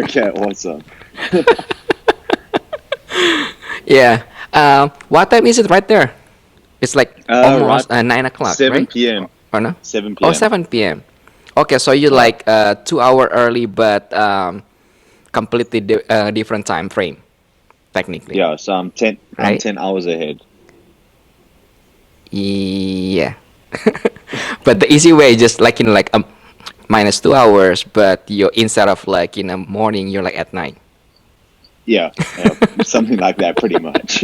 Okay, awesome. Yeah. What time is it right there? It's like Right, almost 9 o'clock, 7 right? p.m. Or no? 7 Oh, p.m. 7 p.m. Okay, so you Yeah, like 2 hour early, but completely different time frame, technically, yeah. So I'm right? 10 hours ahead. Yeah. But the easy way, just like like minus 2 hours, but you instead of like in the morning, you're like at night. Yeah, yeah, something like that, pretty much.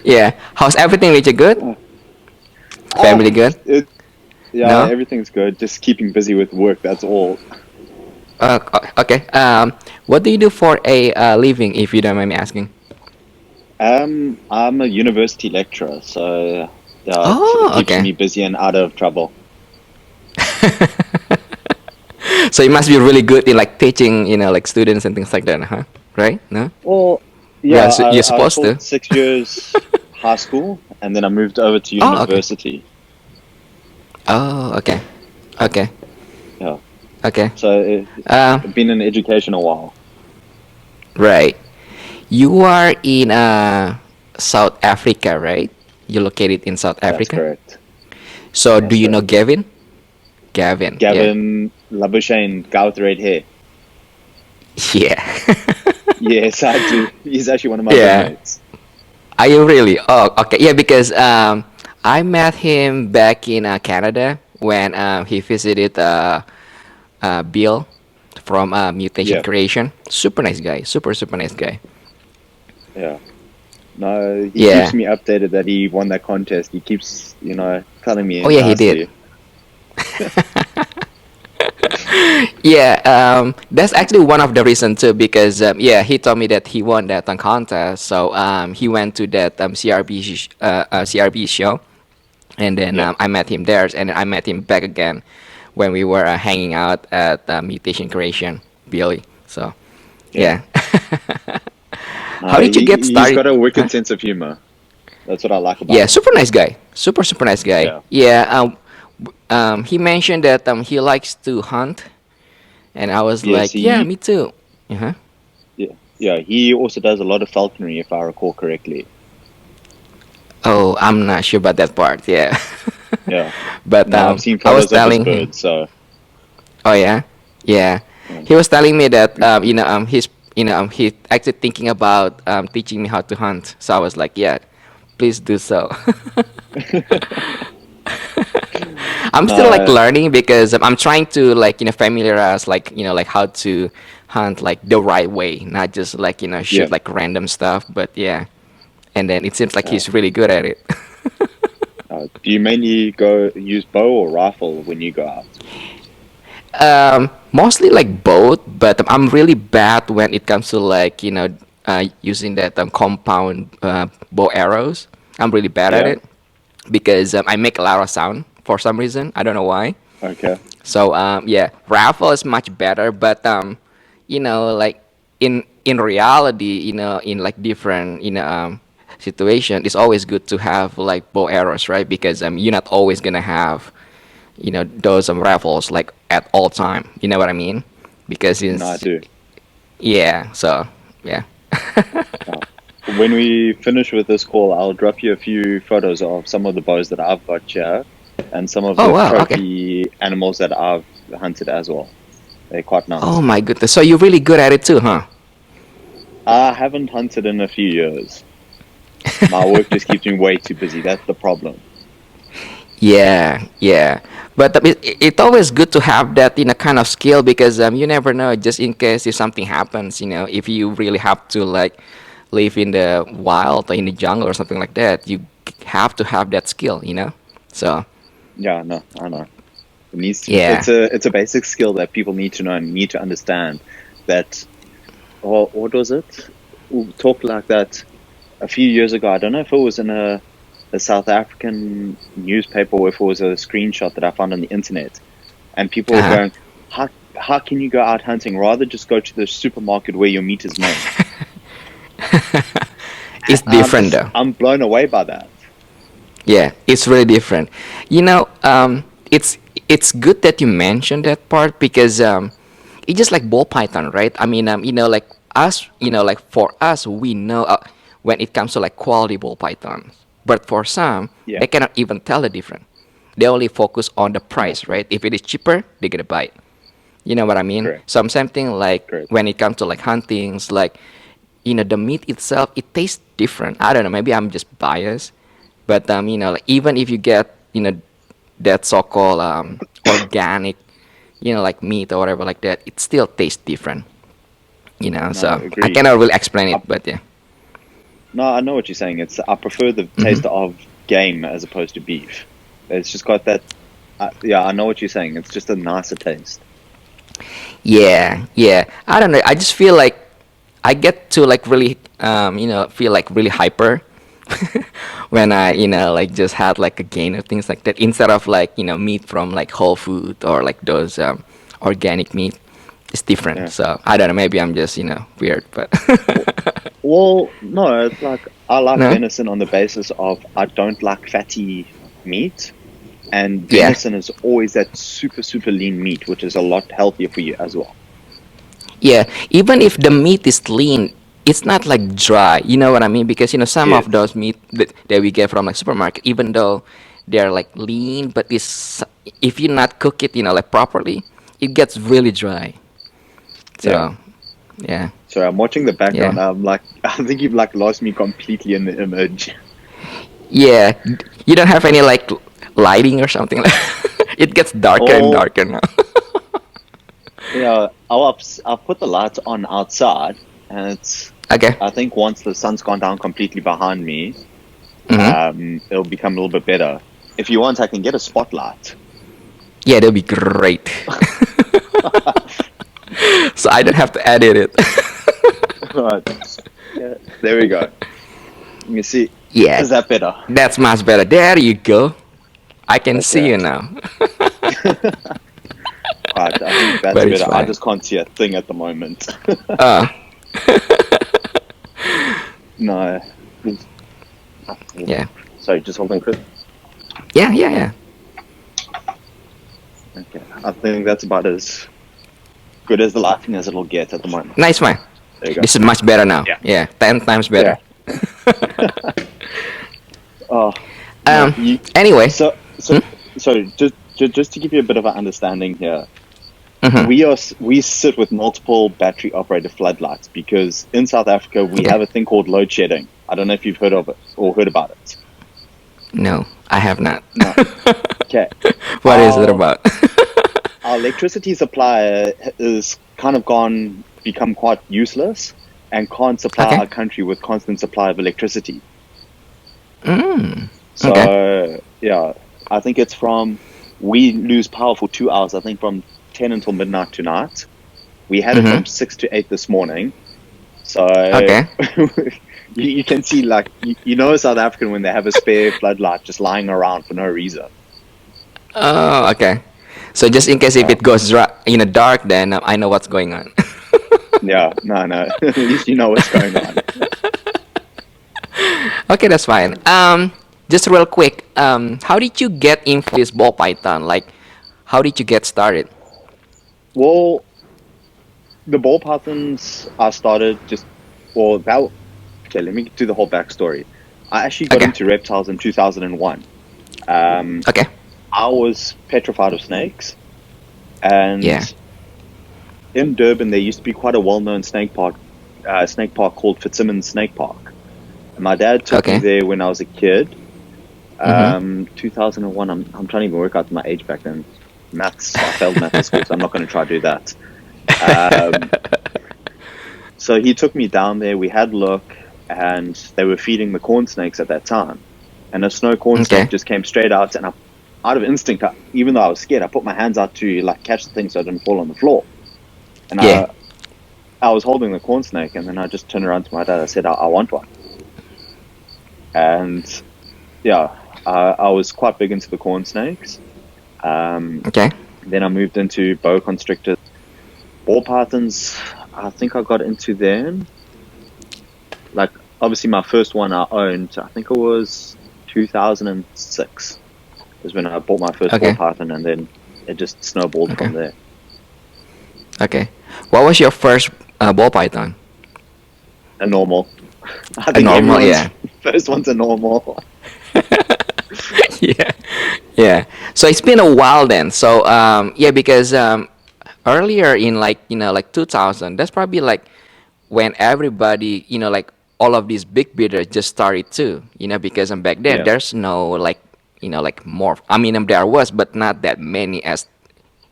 Yeah. How's everything with you? Good? Ah, Family good? it, yeah, No? everything's good. Just keeping busy with work. That's all. Okay. What do you do for a living, if you don't mind me asking? I'm a university lecturer, so yeah, it Oh, keeps okay. me busy and out of trouble. So you must be really good in like teaching, like students and things like that, huh? Right? No? Well, yeah, Yeah, so you're I supposed taught to. 6 years high school, and then I moved over to Oh, okay. university. Oh, okay. Okay. Yeah, Okay. so Uh, I've been in education a while. right. You are in South Africa, right? You're located in South That's Africa. correct. So do That's you know correct. Gavin? Gavin, yeah. Gavin Labuschagne, guy with the red hair. Yeah. Yes, I do. He's actually one of my Yeah. roommates. Are you really? Oh, okay. Yeah, because I met him back in Canada when he visited Bill from Mutation Yeah, Creation. Super nice guy. Super, super nice guy. yeah. No, he keeps Yeah. me updated that he won that contest. He keeps, telling Oh, me yeah, he did. nicely. Yeah, that's actually one of the reasons too, because yeah, he told me that he won that contest, so he went to that CRB show, and then Yeah, I met him there, and I met him back again when we were hanging out at Mutation Creation, Billy. So yeah. yeah, how No, did you get he's started? got a Huh? wicked sense of humor. That's what I like about Yeah, him. super nice guy, super super nice guy. Yeah. Yeah, he mentioned that he likes to hunt, and I was Yes, like, yeah, me too. Uh-huh. yeah, yeah. He also does a lot of falconry, if I recall correctly. Oh, I'm not sure about that part. Yeah, Yeah. but No, I've seen I was photos of his telling him. birds, so Oh yeah, yeah. yeah. He was telling me that he's actually thinking about teaching me how to hunt. So I was like, yeah, please do so. I'm still like No, learning because I'm trying to like familiarize like like how to hunt like the right way, not just like yeah. shoot like random stuff. But yeah, and then it seems like Uh, he's really good at it. do you mainly go use bow or rifle when you go out? Mostly like both, but I'm really bad when it comes to like using that compound bow arrows. I'm really bad at Yeah. it because I make a lot of sound for some reason. I don't know why. Okay. So yeah, rifle is much better, but like in reality, in like different situation, it's always good to have like bow arrows, right? Because you're not always gonna have those rifles like at all time. You know what I mean? Because No, I it's do. yeah. So yeah. Uh, when we finish with this call, I'll drop you a few photos of some of the bows that I've got here and some of Oh the wow. Okay. trophy animals that I've hunted as well. They're quite Oh nice. my goodness. So you're really good at it too, huh? I haven't hunted in a few years. My work just keeps me way too busy. That's the problem. Yeah, yeah. But it's always good to have that kind of skill because you never know just in case if something happens, if you really have to like live in the wild or in the jungle or something like that, you have to have that skill. So, Yeah, no, I know. It needs to, yeah. it's a basic skill that people need to know and need to understand that, or what was it? We talked like that a few years ago. I don't know if it was in a South African newspaper or if it was a screenshot that I found on the internet. And people were Uh-huh. going, how can you go out hunting? Rather just go to the supermarket where your meat is made. It's different though. I'm blown away by that. Yeah, it's really different. You know, it's good that you mentioned that part because it's just like ball python, right? I mean, like us, like for us, we know when it comes to like quality ball pythons. But for some, Yeah. they cannot even tell the difference. They only focus on the No, price, right? If it is cheaper, they're gonna buy it. You know what I mean? correct. So same thing like Correct. when it comes to like huntings, like the meat itself, it tastes different. I don't know, maybe I'm just biased, but like even if you get that so-called organic, like meat or whatever like that, it still tastes different. No, So I agreed. cannot really explain it, I, but yeah. no, I know what you're saying. I prefer the Hmm. taste of game as opposed to beef. It's just got that. Yeah, I know what you're saying. It's just a nicer taste. Yeah, yeah. I don't know. I just feel like I get to like really, feel like really hyper when I, like just had like a gain or things like that instead of like, meat from like Whole Food or like those organic meat. It's different. Yeah. So I don't know. Maybe I'm just, weird, but Well, well, no, it's like I like no. venison on the basis of I don't like fatty meat, and Yeah. venison is always that super, super lean meat, which is a lot healthier for you as well. Yeah, even if the meat is lean, it's not like dry. You know what I mean? Because some of Yes. those meat that we get from like supermarket, even though they're like lean, but it's if you not cook it, like properly, it gets really dry. Yeah. So yeah, So I'm watching the yeah, background. I'm like, I think you've like lost me completely in the image. yeah. You don't have any like lighting or something like. It gets darker and Oh, darker now. yeah. I'll put the lights on outside, and it's. Okay. I think once the sun's gone down completely behind me, Mm-hmm. it'll become a little bit better. If you want, I can get a spotlight. Yeah, that'll be great. So I don't have to edit it. Right. Yeah. There we go. Let me see. Yeah, Is that better? that's much better. There you go. I can see Okay. you now. Right. I think that's But it's better. I fine. just can't see a thing at the moment. Uh, No. yeah. Sorry, just hold on, Chris. Yeah, yeah, yeah. Okay. I think that's about as good as the lighting as it'll get at the moment. Nice one. There you go. This is much better now. Yeah. Yeah, 10 times better. Oh, no, Anyway. so Hmm? sorry. Just to give you a bit of an understanding here, Mm-hmm. we sit with multiple battery operated floodlights because in South Africa we Okay. have a thing called load shedding. I don't know if you've heard of it or heard about it. No, I have not. No. Okay. What is it Our about? our electricity supply is kind of become quite useless and can't supply Okay. our country with constant supply of electricity. Mm. Okay. So yeah, I think it's we lose power for 2 hours. I think from 10 until midnight tonight. We had it Mm-hmm. from 6 to 8 this morning. So Okay. you can see like a South African when they have a spare floodlight just lying around for no reason. Oh, okay. So just in case if Yeah, it goes dark, then I know what's going on. yeah, no. At least you know what's going on. Okay, that's fine. Just real quick, how did you get into this ball python? Like, how did you get started? Well, the ball pythons I started okay, let me do the whole backstory. I actually got Okay. into reptiles in 2001. Um, Okay. I was petrified of snakes, and Yeah. in Durban there used to be quite a well-known snake park called Fitzsimmons Snake Park. And my dad took me Okay. there when I was a kid. Mm-hmm. 2001. I'm trying to even work out my age back then. Maths. I failed maths at school, so I'm not going to try to do that. Um, so he took me down there. We had a look, and they were feeding the corn snakes at that time. And a snow corn Okay. snake just came straight out, and out of instinct, even though I was scared, I put my hands out to like catch the thing so it didn't fall on the floor. And Yeah. I was holding the corn snake, and then I just turned around to my dad. I said, I want one. And yeah, I was quite big into the corn snakes. Okay. Then I moved into boa constrictors. Ball pythons, I think I got into them. Like, obviously my first one I owned, I think it was 2006 is when I bought my first ball Okay. python, and then it just snowballed Okay. from there. Okay. What was your first ball python? A normal. I A think normal, everyone's yeah. first one's a normal. Yeah, yeah. So it's been a while then. So yeah, because earlier in like 2000, that's probably like when everybody like all of these big breeders just started too. Because back then Yeah, there's no like like morph. I mean there was, but not that many as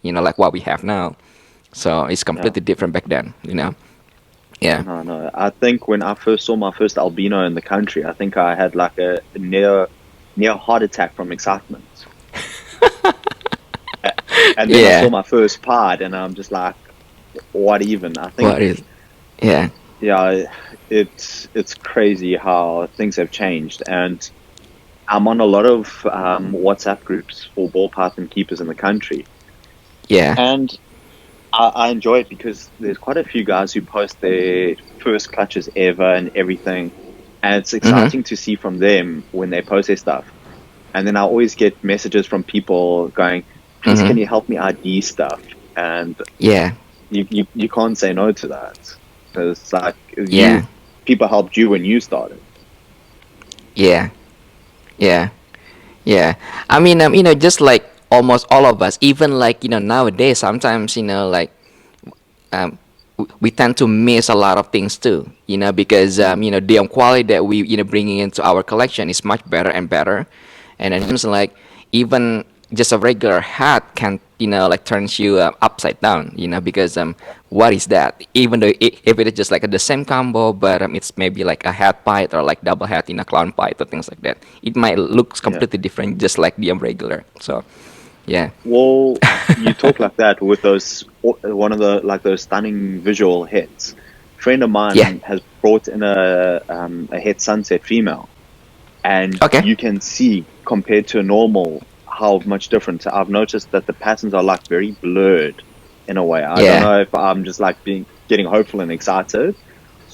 like what we have now. So it's yeah. completely different back then. Yeah. No, no. I think when I first saw my first albino in the country, I think I had like a near heart attack from excitement. And then I saw Yeah. my first pod, and I'm just like, what even? I What think, is? Yeah. yeah, it's crazy how things have changed, and I'm on a lot of WhatsApp groups for ball python keepers in the country, Yeah. and I enjoy it because there's quite a few guys who post their first clutches ever and everything, and it's Mhm. exciting to see from them when they post their stuff. And then I always get messages from people going, "Please, can Mhm. you help me ID stuff?" And Yeah. you can't say no to that because it's like Yeah. people helped you when you started. Yeah. Yeah. Yeah. I mean, just like almost all of us, even like nowadays, sometimes like um, we tend to miss a lot of things too. Because Mm. the quality that we bringing into our collection is much better and better, and then it's like even just a regular hat can like turns you upside down. Because what is that? Even though if it is just like the same combo, but it's maybe like a hat pipe or like double hat in a clown pipe or things like that. It might look Yeah. completely different, just like the regular. So yeah. Well, you talk like that with those one of the like those stunning visual hits. A friend of Yeah. mine has brought in a het sunset female, and Okay. you can see compared to a normal how much different. I've noticed that the patterns are like very blurred in a way. I don't Yeah. know if I'm just like getting hopeful and excited,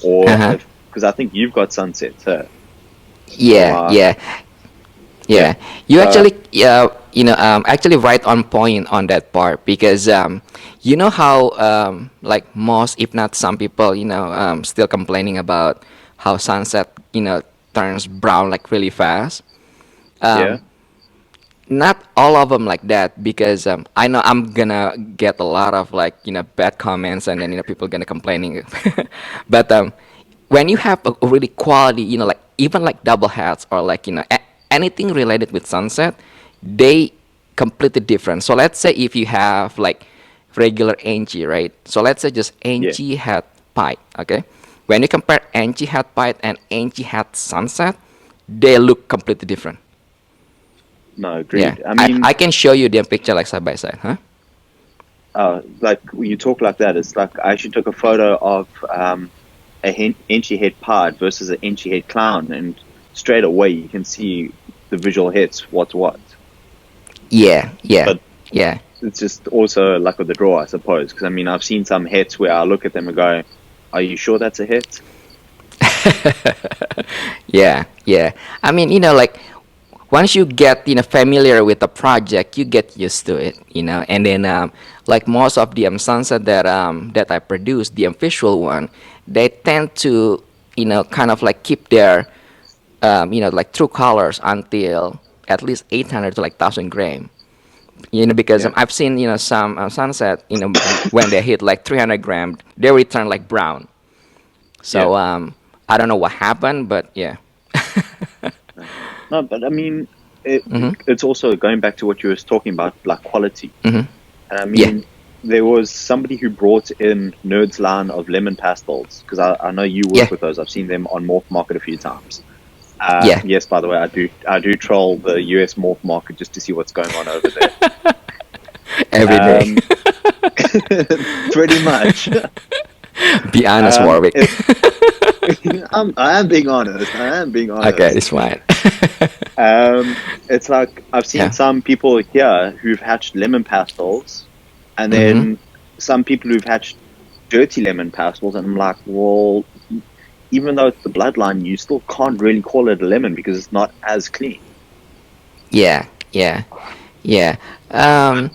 or Uh-huh. if because I think you've got sunsets. So Yeah. Yeah. yeah, Yeah, you so actually, actually right on point on that part because you know how like most, if not some people, still complaining about how sunset, turns brown like really fast. yeah, Um, Not all of them like that because I know I'm gonna get a lot of like bad comments and then people gonna complaining, but when you have a really quality like even like double hats or like anything related with sunset, they completely different. So let's say if you have like regular Angie, right? So let's say just yeah. Angie hat pipe, okay? When you compare Angie hat pipe and Angie hat sunset, they look completely different. No, Yeah, agreed. I I, mean, I can show you the picture like side by side, huh? like when you talk like that, it's like I actually took a photo of a inchy head pod versus an inchy head clown, and straight away you can see the visual hits what's what. Yeah, yeah, But yeah, it's just also luck of the draw, I suppose. Because I mean, I've seen some hits where I look at them and go, "Are you sure that's a hit?" yeah, yeah. I mean, like once you get familiar with the project, you get used to it, and then like most of the sunset that I produce, the visual one, they tend to kind of like keep their like true colors until at least 800 to like 1,000 gram. Because Yeah, I've seen some sunset when they hit like 300 gram, they return like brown. yeah. So I don't know what happened, but yeah. No, but I mean, Mhm. it's also going back to what you were talking about, like quality. Mhm. And I Yeah. mean, there was somebody who brought in Nerd's line of lemon pastels because I know you Yeah. work with those. I've seen them on Morph Market a few times. Yeah. Yes, by the way, I do troll the US Morph Market just to see what's going on over there. Every day. Um, pretty much. Be honest, Um, Warwick. it, I am being honest. I am being Okay, honest. it's fine. It's like I've seen Yeah. some people here who've hatched lemon pastels, and Mhm. then some people who've hatched dirty lemon pastels, and I'm like, well, even though it's the bloodline, you still can't really call it a lemon because it's not as clean. Yeah. Yeah. Yeah. Um,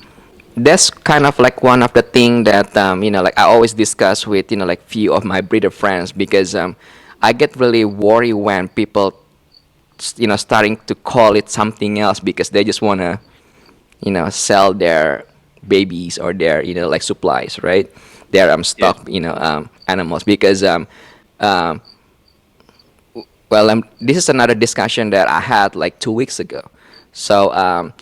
that's kind of like one of the thing that like I always discuss with like few of my breeder friends, because I get really worried when people starting to call it something else because they just want to sell their babies or their like supplies, right? Their Yeah. stock animals, because um well, this is another discussion that I had like 2 weeks ago. So, how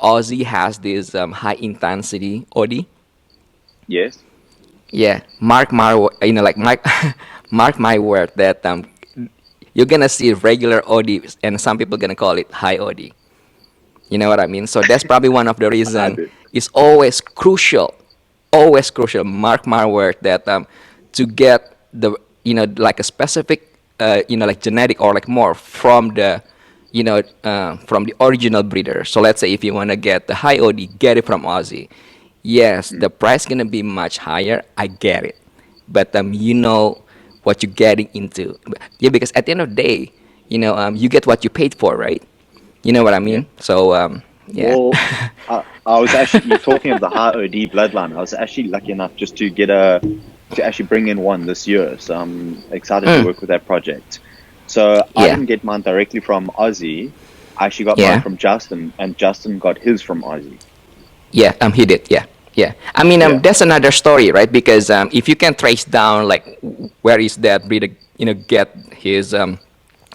Aussie has this high intensity OD? Yes. Yeah, mark my, like mark my word that you're gonna see regular OD, and some people gonna call it high OD. You know what I mean? So that's probably one of the I reason. do. It's always crucial. Mark my word that to get the like a specific like genetic or like more from the from the original breeder. So let's say if you want to get the high OD, get it from Aussie. Yes, Mm. the price gonna be much higher. I get it, but what you're getting into. Yeah, because at the end of the day, you get what you paid for, right? You know what I Yeah. mean? So yeah. Well, I was actually, you're talking of the high OD bloodline. I was actually lucky enough just to to actually bring in one this year. So I'm excited to Mm, work with that project. So I yeah, didn't get mine directly from Aussie. I actually got mine yeah, from Justin, and Justin got his from Aussie. yeah. He did. Yeah, yeah. I mean, Yeah. that's another story, right? Because if you can trace down like where is that breeder, get his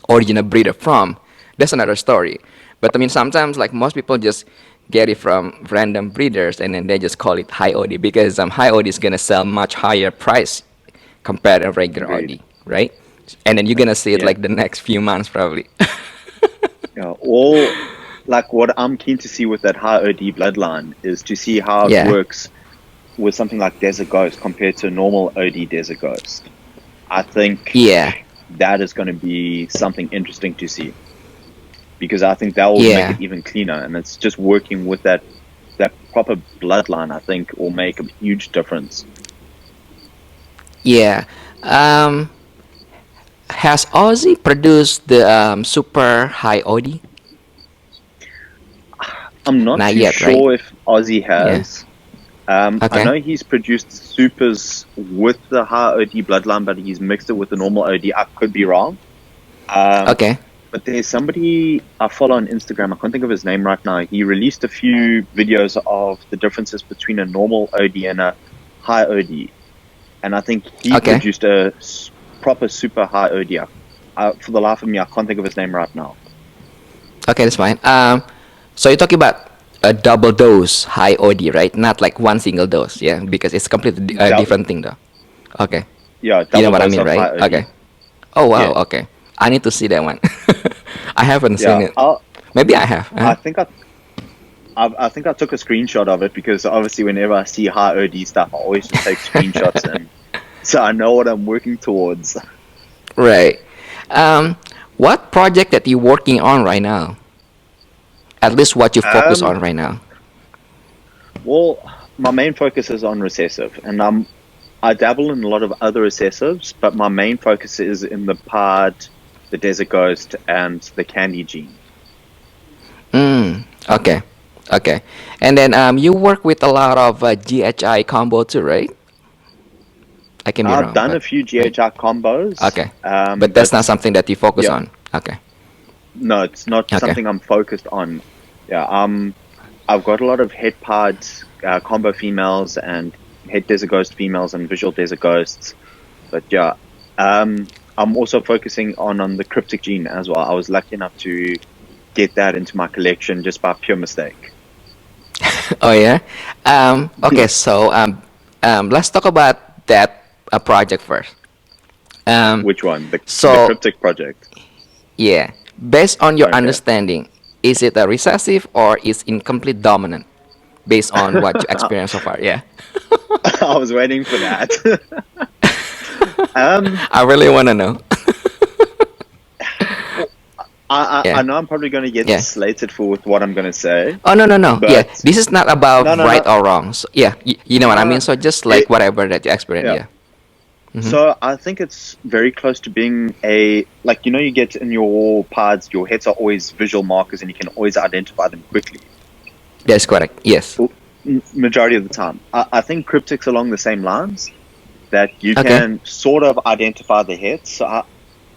original breeder from, that's another story. But I mean, sometimes like most people just get it from random breeders and then they just call it high OD because high OD is gonna sell much higher price compared to regular Agreed. OD, right? And then you're gonna see it Yeah. like the next few months probably. Yeah. All like what I'm keen to see with that high OD bloodline is to see how it Yeah, works with something like Desert Ghost compared to normal OD Desert Ghost. I think yeah, that is going to be something interesting to see because I think that will make yeah, it even cleaner, and it's just working with that proper bloodline. I think will make a huge difference. yeah. Um, has Aussie produced the super high OD? I'm not Not too yet, right? sure if Aussie Yeah. has. I Okay. know he's produced supers with the high OD bloodline, but he's mixed it with the normal OD. I could be wrong. Um, Okay. but there's somebody I follow on Instagram. I can't think of his name right now. He released a few videos of the differences between a normal OD and a high OD. And I think he Okay. produced a proper super high OD. For the life of me, I can't think of his name right now. Okay, that's fine. So you're talking about a double dose high OD, right? Not like one single dose, yeah, because it's completely Dou- different thing, though. Okay, yeah, you know double what I dose mean, of right? high OD. Okay. Oh wow. Yeah, Okay, I need to see that one. I haven't seen yeah. it. Maybe I have. I think I think I took a screenshot of it because obviously whenever I see high OD stuff, I always just take screenshots and so I know what I'm working towards. Right. Um, what project that you're working on right now? At least what you focus Um, on right now. well, my main focus is on recessive, and I dabble in a lot of other recessives, but my main focus is in the pod, the desert ghost, and the candy gene. Okay. Okay. And then you work with a lot of GHI combo too, right? I can be I've wrong, done a but few right. GHI combos, Okay. But that's not but something that you focus yeah, on. Okay. no, it's not Okay. something I'm focused on. Yeah, I've got a lot of head pod combo females and head desert ghost females and visual desert ghosts, but yeah, I'm also focusing on the cryptic gene as well. I was lucky enough to get that into my collection just by pure mistake. Oh yeah. Okay. Yeah. So let's talk about that project first. Um, Which one? The so cryptic project. yeah, based on your Okay. understanding, is it a recessive or is incomplete dominant? Based on what you experienced so far, yeah. I was waiting for that. um, I really want to know. I Yeah. know I'm probably going to get Yeah. slated for with what I'm going to say, Oh no no no. Yeah, but this is not about no, no, right no, or wrong. So, yeah, you know what I no. mean. So just like It, whatever that you experience. yeah. Yeah. Hmm. So I think it's very close to being like, you get in your pods, your heads are always visual markers and you can always identify them quickly. That's correct. Yes. Well, majority of the time. I think cryptics along the same lines that you Okay. can sort of identify the hits. So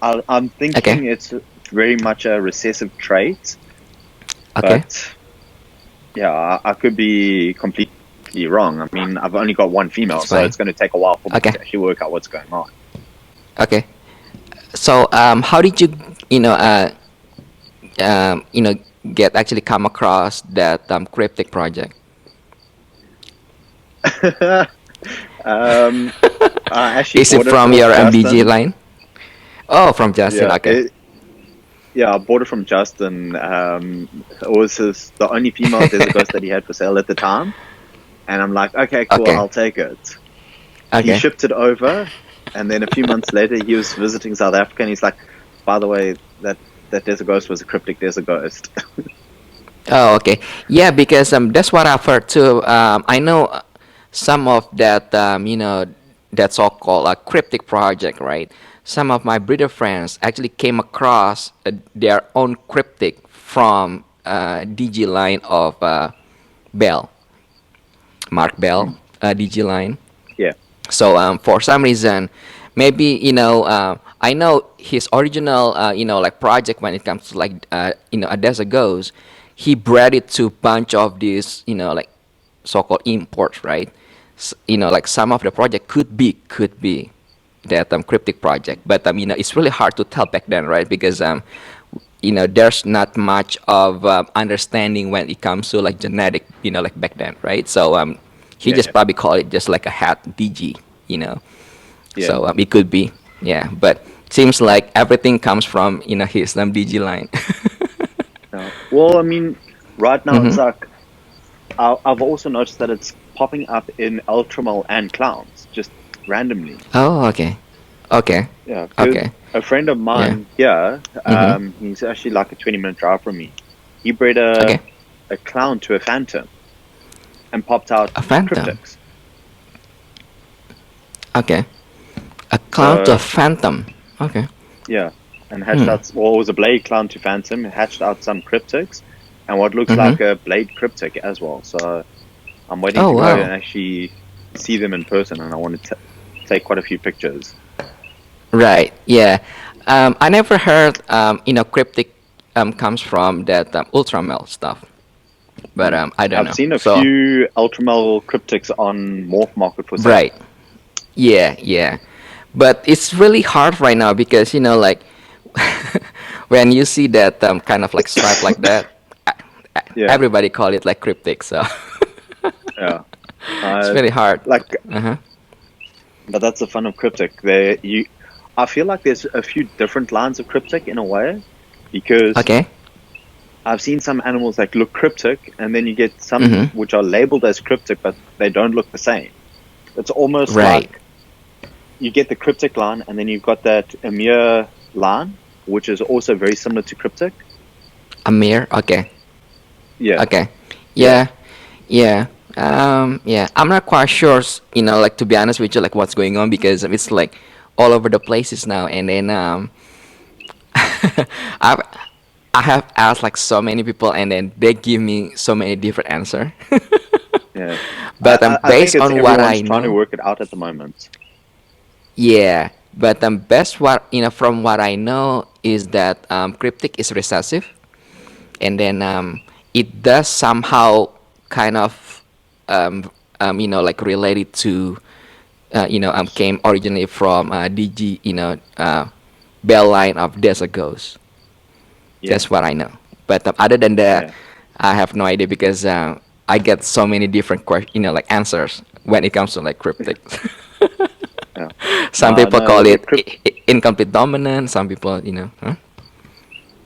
I'm Okay. thinking it's very much a recessive trait, Okay. but yeah, I could be completely wrong. I mean, I've only got one female, It's so fine. it's going to take a while for me Okay. to actually work out what's going on. Okay. So how did you you know you know get actually come across that cryptic project? um, I actually Is it bought it from off your MDG Justin. line? Oh, from Justin. Yeah, Okay. yeah, I bought it from Justin. It was the only female desert ghost that he had for sale at the time, and I'm like, okay, cool, Okay. I'll take it. He Okay. shipped it over, and then a few months later, he was visiting South Africa, and he's like, by the way, that desert ghost was a cryptic desert ghost. Oh, okay. Yeah, because that's what I've heard too. I know some of that that so-called cryptic project, right? Some of my breeder friends actually came across their own cryptic from DG line of Bell, Mark Bell, DG line. Yeah, So for some reason, maybe I know his original like project when it comes to like Adesa goes, he bred it to bunch of these like so-called imports, right? Like some of the project could be that cryptic project, but it's really hard to tell back then, right? Because there's not much of understanding when it comes to like genetic, like back then, right? So he yeah, just probably called it just like a hat DG, you know. yeah. So it could be, yeah. But seems like everything comes from his DG line. Yeah. Well, I mean, right now it's Mm-hmm. like I've also noticed that it's popping up in Ultramal and clowns just randomly. Oh, okay, okay, Yeah, because okay, a friend of yeah. mine here, Mm-hmm. he's actually like a 20-minute drive from me. He bred Okay, a clown to a phantom and popped out a phantom. cryptics. Okay, a clown to a So phantom. Okay. yeah, and hatched Hmm. out. Well, it was a blade clown to phantom. Hatched out some cryptics, and what looks Mm-hmm. like a blade cryptic as well. So I'm waiting Oh to go and wow. actually see them in person, and I want to take quite a few pictures. Right. Yeah. I never heard cryptic comes from that ultramel stuff, but Mm. I don't I've know. seen a So few Ultramel cryptics on Morph Market for sale. right. Yeah. Yeah. But it's really hard right now because like when you see that kind of like stripe like that, Yeah, everybody call it like cryptic. So yeah. it's Uh, very hard. like, Uh-huh. but that's the fun of cryptic. I feel like there's a few different lines of cryptic in a way, because Okay. I've seen some animals that look cryptic, and then you get some Mm-hmm. which are labeled as cryptic, but they don't look the same. It's almost Right. like you get the cryptic line, and then you've got that Emir line, which is also very similar to cryptic. Amir. Okay. Yeah, Okay. yeah, Yeah. Yeah. Yeah. I'm not quite sure, like to be honest with you, like what's going on because it's like all over the places now. And then I've I have asked like so many people, and then they give me so many different answer. yeah. But I think based it's on what everyone's I trying to know, work it out at the moment. yeah. But best what from what I know is that cryptic is recessive, and then it does somehow kind of like related to came originally from DG bell line of Desert Ghost. Yeah, That's what I know. But other than that, yeah, I have no idea because I get so many different like answers when it comes to like cryptic. yeah. Some No, people no, call the it crypt. incomplete dominant. Some people, huh?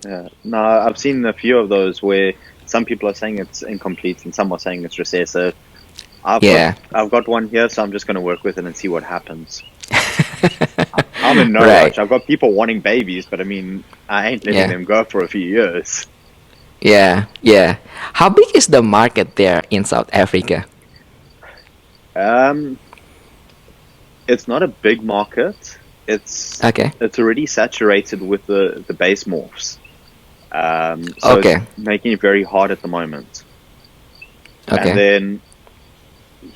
Yeah, no, I've seen a few of those where some people are saying it's incomplete and some are saying it's recessive. Yeah. I've got one here, so I'm just going to work with it and see what happens. I'm in no Right. rush. I've got people wanting babies, but I mean, I ain't letting Yeah. them go for a few years. Yeah. Yeah. How big is the market there in South Africa? Um, it's not a big market. It's Okay. it's already saturated with the base morphs. So it's Okay. making it very hard at the moment. And Okay. then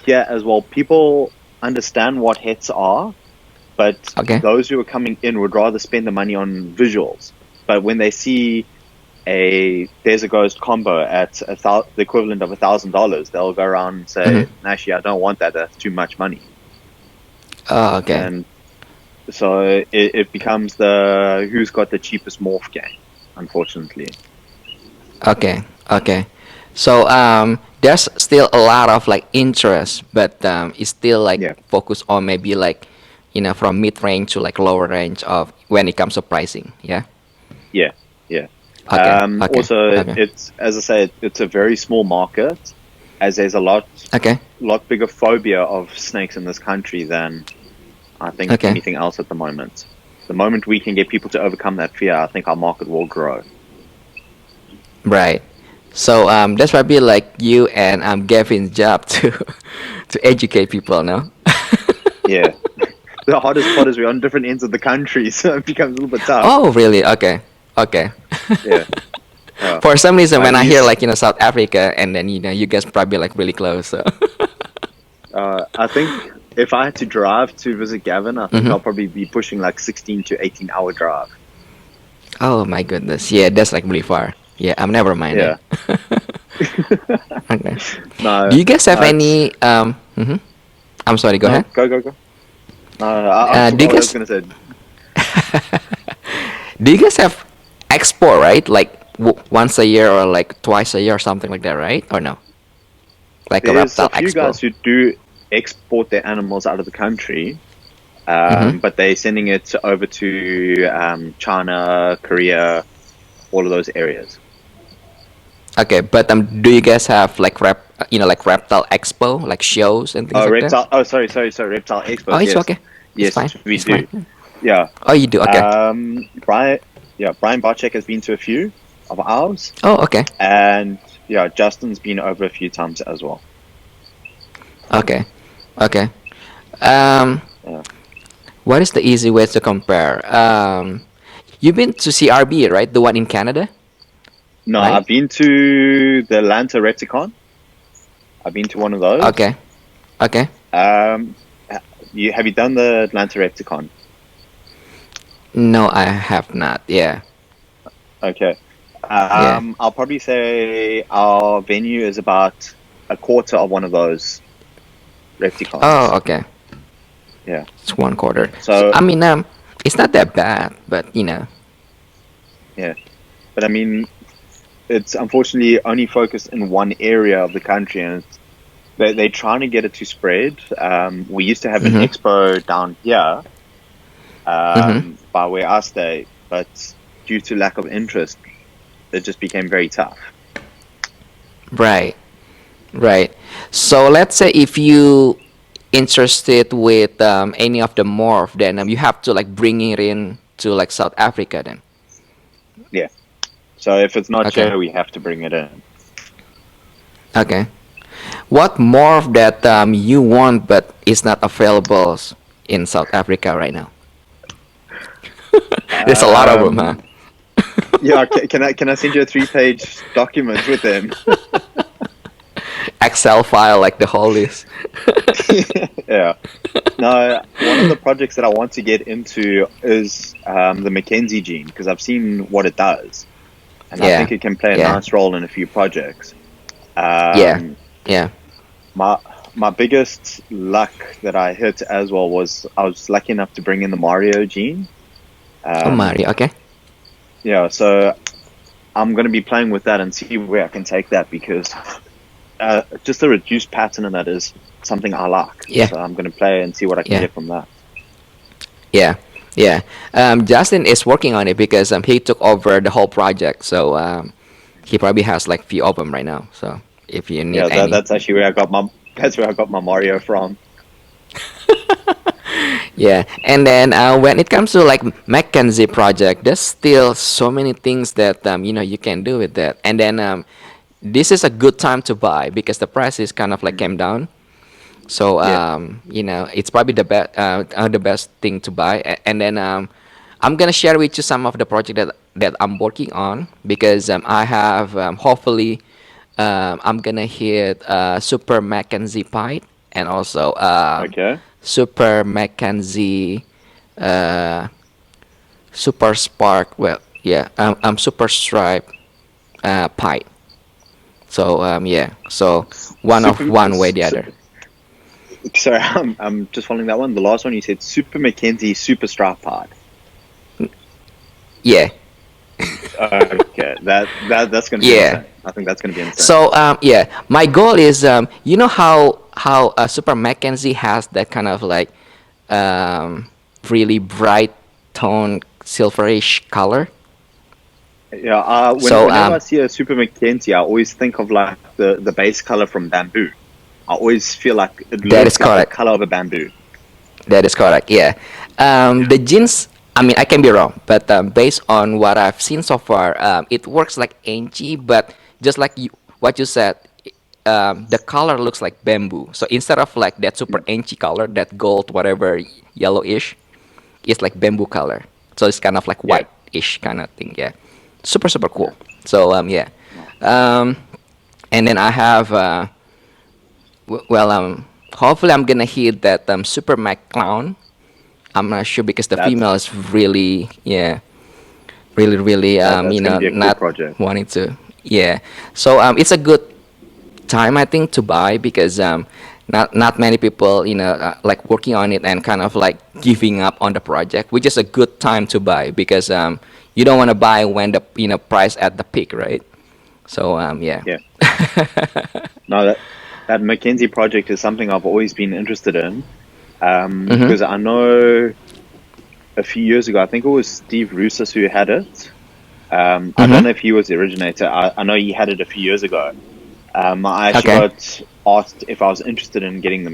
here as well, people understand what hets are, but Okay. those who are coming in would rather spend the money on visuals. But when they see there's a ghost combo at the equivalent of $1,000, they'll go around and say, Mm-hmm. actually, I don't want that. That's too much money. Oh, okay. And so it becomes the who's got the cheapest morph game, unfortunately. Okay. Okay. So there's still a lot of like interest, but it's still like Yeah, focused on maybe like, from mid range to like lower range of when it comes to pricing. Yeah. yeah, yeah. Okay. Okay. Also, Okay. it's as I say, it's a very small market, as there's a Okay. lot bigger phobia of snakes in this country than I think Okay. anything else at the moment. The moment we can get people to overcome that fear, I think our market will grow. Right. So that's probably like you and Gavin's job to to educate people, no? Yeah. The hardest part is we're on different ends of the country, so it becomes a little bit tough. Oh, really? Okay. Okay. Yeah. Yeah. For some reason, when I You hear like South Africa, and then you guys probably like really close. So. I think if I had to drive to visit Gavin, I think Hmm. I'll probably be pushing like 16 to 18-hour drive. Oh my goodness. Yeah, that's like really far. Yeah, I'm never mind Yeah. then. Okay. No, Do you guys have no, it's any I'm sorry, go no. ahead. Go. No, I Do forgot you what I was guys gonna say. do you guys have expo, right? Like once a year or like twice a year or something like that, right? Or no? Like a There's a reptile few expo. guys who do export their animals out of the country, Mm-hmm. but they're sending it over to China, Korea, all of those areas. Okay, but do you guys have like like reptile expo, like shows and things Oh, like that? reptile. Oh, sorry. Reptile Oh, expos. it's Yes, okay. It's yes, fine. we It's fine. do. Yeah. Oh, you do. Okay. Brian. Yeah, Brian Barczyk has been to a few of ours, Oh, okay. and yeah, Justin's been over a few times as well. Okay. Okay. Um, Yeah. what is the easy way to compare? You've been to CRB, right? The one in Canada, No, right? I've been to the Atlanta Repticon. I've been to one of those. Okay. Okay. Um, have you done the Atlanta Repticon? No, I have not. Yeah. Okay. Yeah. I'll probably say our venue is about a quarter of one of those Oh, Repticons. okay. Yeah. It's one quarter. So, So I mean, it's not that bad, but yeah, but I mean, it's unfortunately only focused in one area of the country, and they're trying to get it to spread. We used to have an Mm-hmm. expo down here Mm-hmm. by where I stay, but due to lack of interest, it just became very tough. Right. Right. So let's say if you interested with any of the morph, then you have to like bring it in to like South Africa then. Yeah. So if it's not Okay. here, we have to bring it in. Okay. What morph that you want but is not available in South Africa right now? There's a lot of them, huh? Um, yeah, can I send you a 3-page document with them? Excel file like the whole list. Yeah. No, one of the projects that I want to get into is the Mackenzie gene, because I've seen what it does, and I Yeah. think it can play a Yeah. nice role in a few projects. Yeah. Um, Yeah. my biggest luck that I hit as well was I was lucky enough to bring in the Mario gene. Oh, Mario. Okay. Yeah, so I'm going to be playing with that and see where I can take that, because just a reduced pattern in that is something I like. Yeah. So I'm going to play and see what I can Yeah. get from that. Yeah. Yeah. Justin is working on it because he took over the whole project. So he probably has like few of them right now. So if you need Yeah, any. that's actually where I got my Mario from. Yeah, and then when it comes to like Mackenzie project, there's still so many things that you can do with that. And then this is a good time to buy because the price is kind of like came down. So Yeah, it's probably the best thing to buy. And then I'm gonna share with you some of the project that I'm working on because I have hopefully I'm gonna hit Super Mackenzie Pied and also Okay. Super Mackenzie uh, Super Spark. Well, yeah, Super Stripe Pied. So yeah, so one of Super. one way the other. Sorry, I'm just following that one. The last one you said, Super Mackenzie Super Stripe Pod. Yeah, Okay, that's going to be yeah. insane. I think that's going to be insane. So yeah, my goal is you know how Super Mackenzie has that kind of like um, really bright tone silverish color. Yeah, So whenever I see a Super Mackenzie, I always think of like the base color from bamboo. I always feel like it that is looks like the correct. color of a bamboo. That is correct. Yeah. The jeans. I mean, I can be wrong, but based on what I've seen so far, it works like Angie, but just like what you said, the color looks like bamboo. So instead of like that super Angie color, that gold, whatever, yellowish, it's like bamboo color. So it's kind of like Yeah. white-ish kind of thing. Yeah. Super super cool. So yeah. Nice. Um, and then I have well hopefully I'm gonna hit that super Mac clown. I'm not sure because the That's female is really, yeah, really, that's going to be a cool not project. wanting to, yeah. So it's a good time I think to buy because not many people, like working on it and kind of like giving up on the project, which is a good time to buy because you don't want to buy when the price at the peak, right? So yeah. Yeah. No, that Mackenzie project is something I've always been interested in. Mhm. Because I know a few years ago, I think it was Steve Russos who had it. I don't Mhm. know if he was the originator. I know he had it a few years ago. I actually Okay. got asked if I was interested in getting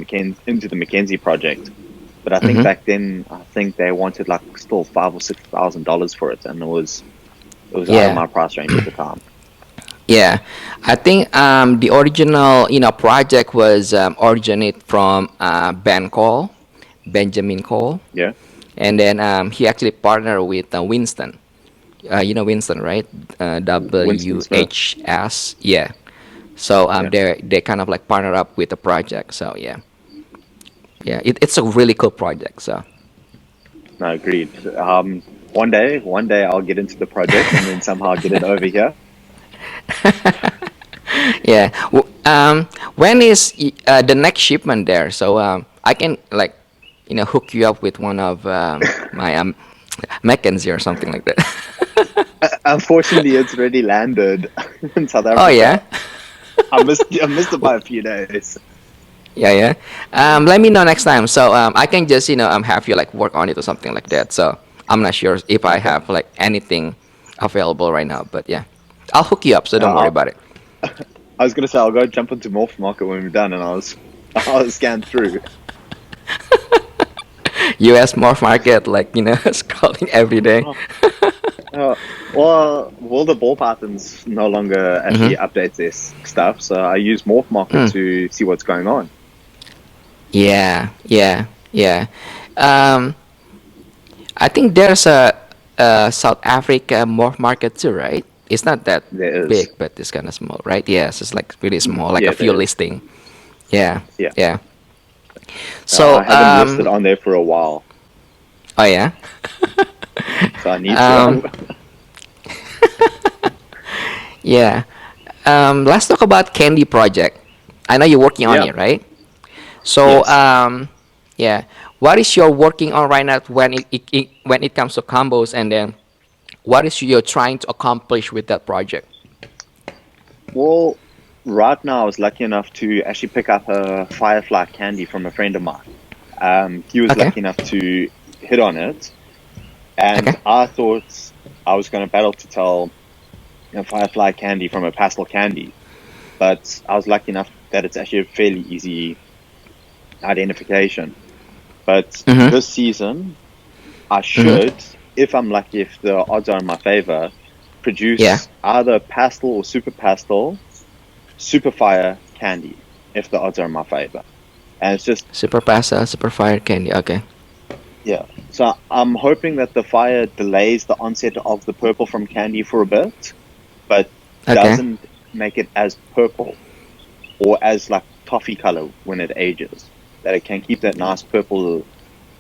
into the Mackenzie project, but I think Mhm. back then, I think they wanted like still $5,000 or $6,000 for it, and it was out of Yeah. my price range at the time. Yeah, I think the original project was originate from Ben Cole, Benjamin Cole, Yeah, and then he actually partnered with Winston. You know Winston, right? Winston Smith. WHS. Yeah. So Yeah, they kind of like partner up with the project. So yeah, yeah, it's a really cool project. So no, agreed. One day I'll get into the project and then somehow get it over here. yeah. When is the next shipment there? So I can like hook you up with one of my Mackenzie or something like that. Unfortunately, it's already landed in South Oh yeah, Africa. I missed it by a few days. yeah, yeah. Let me know next time so I can just have you like work on it or something like that. So I'm not sure if I Okay. have like anything available right now, but yeah, I'll hook you up. So don't worry I'll, about it. I was gonna say I'll go jump into Morph Market when we're done, and I'll scan through. U.S. morph market, like scrolling every day. Oh, well, the ball pythons no longer actually Mm-hmm. update their stuff, so I use Morph Market Hmm. to see what's going on. Yeah, yeah, yeah. Um, I think there's a South Africa morph market too, right? It's not that There is, big, but it's kind of small, right? Yes, it's like really small, like a yeah, few there is, listing. Yeah, yeah. yeah. I So, haven't listed on there for a while, oh yeah. so I need um, to. yeah. Let's talk about Candy Project. I know you're working on Yeah, it, right? So, yes. yeah. What is your working on right now when when it comes to combos, and then what is you're trying to accomplish with that project? Well, right now I was lucky enough to actually pick up a firefly candy from a friend of mine. He was Okay. lucky enough to hit on it, and Okay. I thought I was going to battle to tell firefly candy from a pastel candy, but I was lucky enough that it's actually a fairly easy identification. But Mhm. this season, I Mhm. should, if I'm lucky, if the odds are in my favor, Yeah. produce either pastel or super pastel, super fire candy, if the odds are in my favor. And it's just, Super pasta, super fire candy. Okay. yeah. So I'm hoping that the fire delays the onset of the purple from candy for a bit, but Okay. doesn't make it as purple or as like toffee color when it ages, that it can keep that nice purple,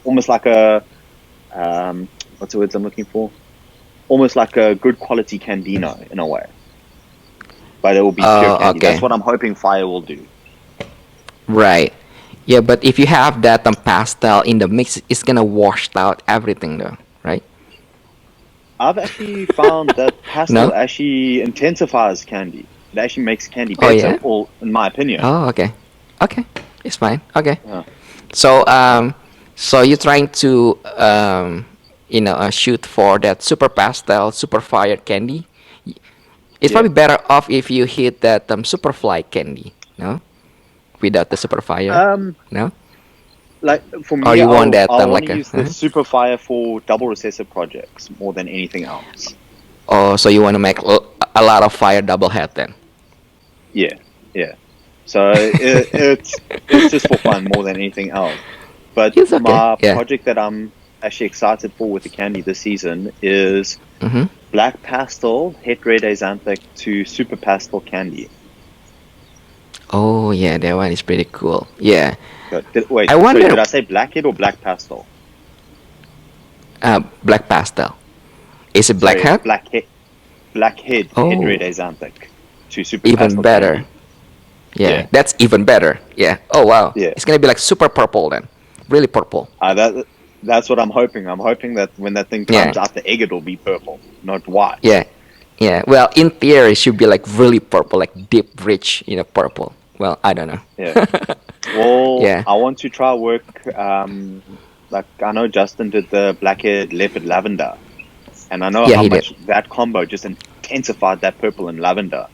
almost like a what's the words I'm looking for? Almost like a good quality Candino in a way, but it will be pure Oh, candy. That's okay. what I'm hoping fire will do. Right. Yeah, but if you have that pastel in the mix, it's gonna wash out everything though, right? I've actually found that pastel No? actually intensifies candy. It actually makes candy Oh better, yeah? or in my opinion. Oh, okay. Okay. It's fine. Okay. Yeah. So so you're trying to shoot for that super pastel, super fire candy. It's Yeah. probably better off if you hit that super fly candy, no? Without the super fire, Um, no? like for Or me, you want that I'll want like to a use the super fire for double recessive projects more than anything else. oh, so you want to make a lot of fire double head then? Yeah, yeah. So it's just for fun more than anything else. But It's okay. my Yeah. project that I'm actually excited for with the candy this season is Mm-hmm. black pastel het red axanthic to super pastel candy. Oh yeah, that one is pretty cool. Yeah. Wait, I sorry, wonder did I say blackhead or black pastel? black pastel. Is it black Sorry, hat? blackhead het Oh, red axanthic to super even pastel better. candy. Yeah, Yeah, that's even better. Yeah. Oh wow. yeah. It's gonna be like super purple then. Really purple. That's what I'm hoping. I'm hoping that when that thing Yeah. comes out the egg, it'll be purple, not white. Yeah. Yeah. Well, in theory, it should be like really purple, like deep, rich, purple. Well, I don't know. Yeah. Well, Yeah. I want to try work. Like I know Justin did the blackhead leopard lavender, and I know Yeah, how he did. much that combo just intensified that purple and lavender.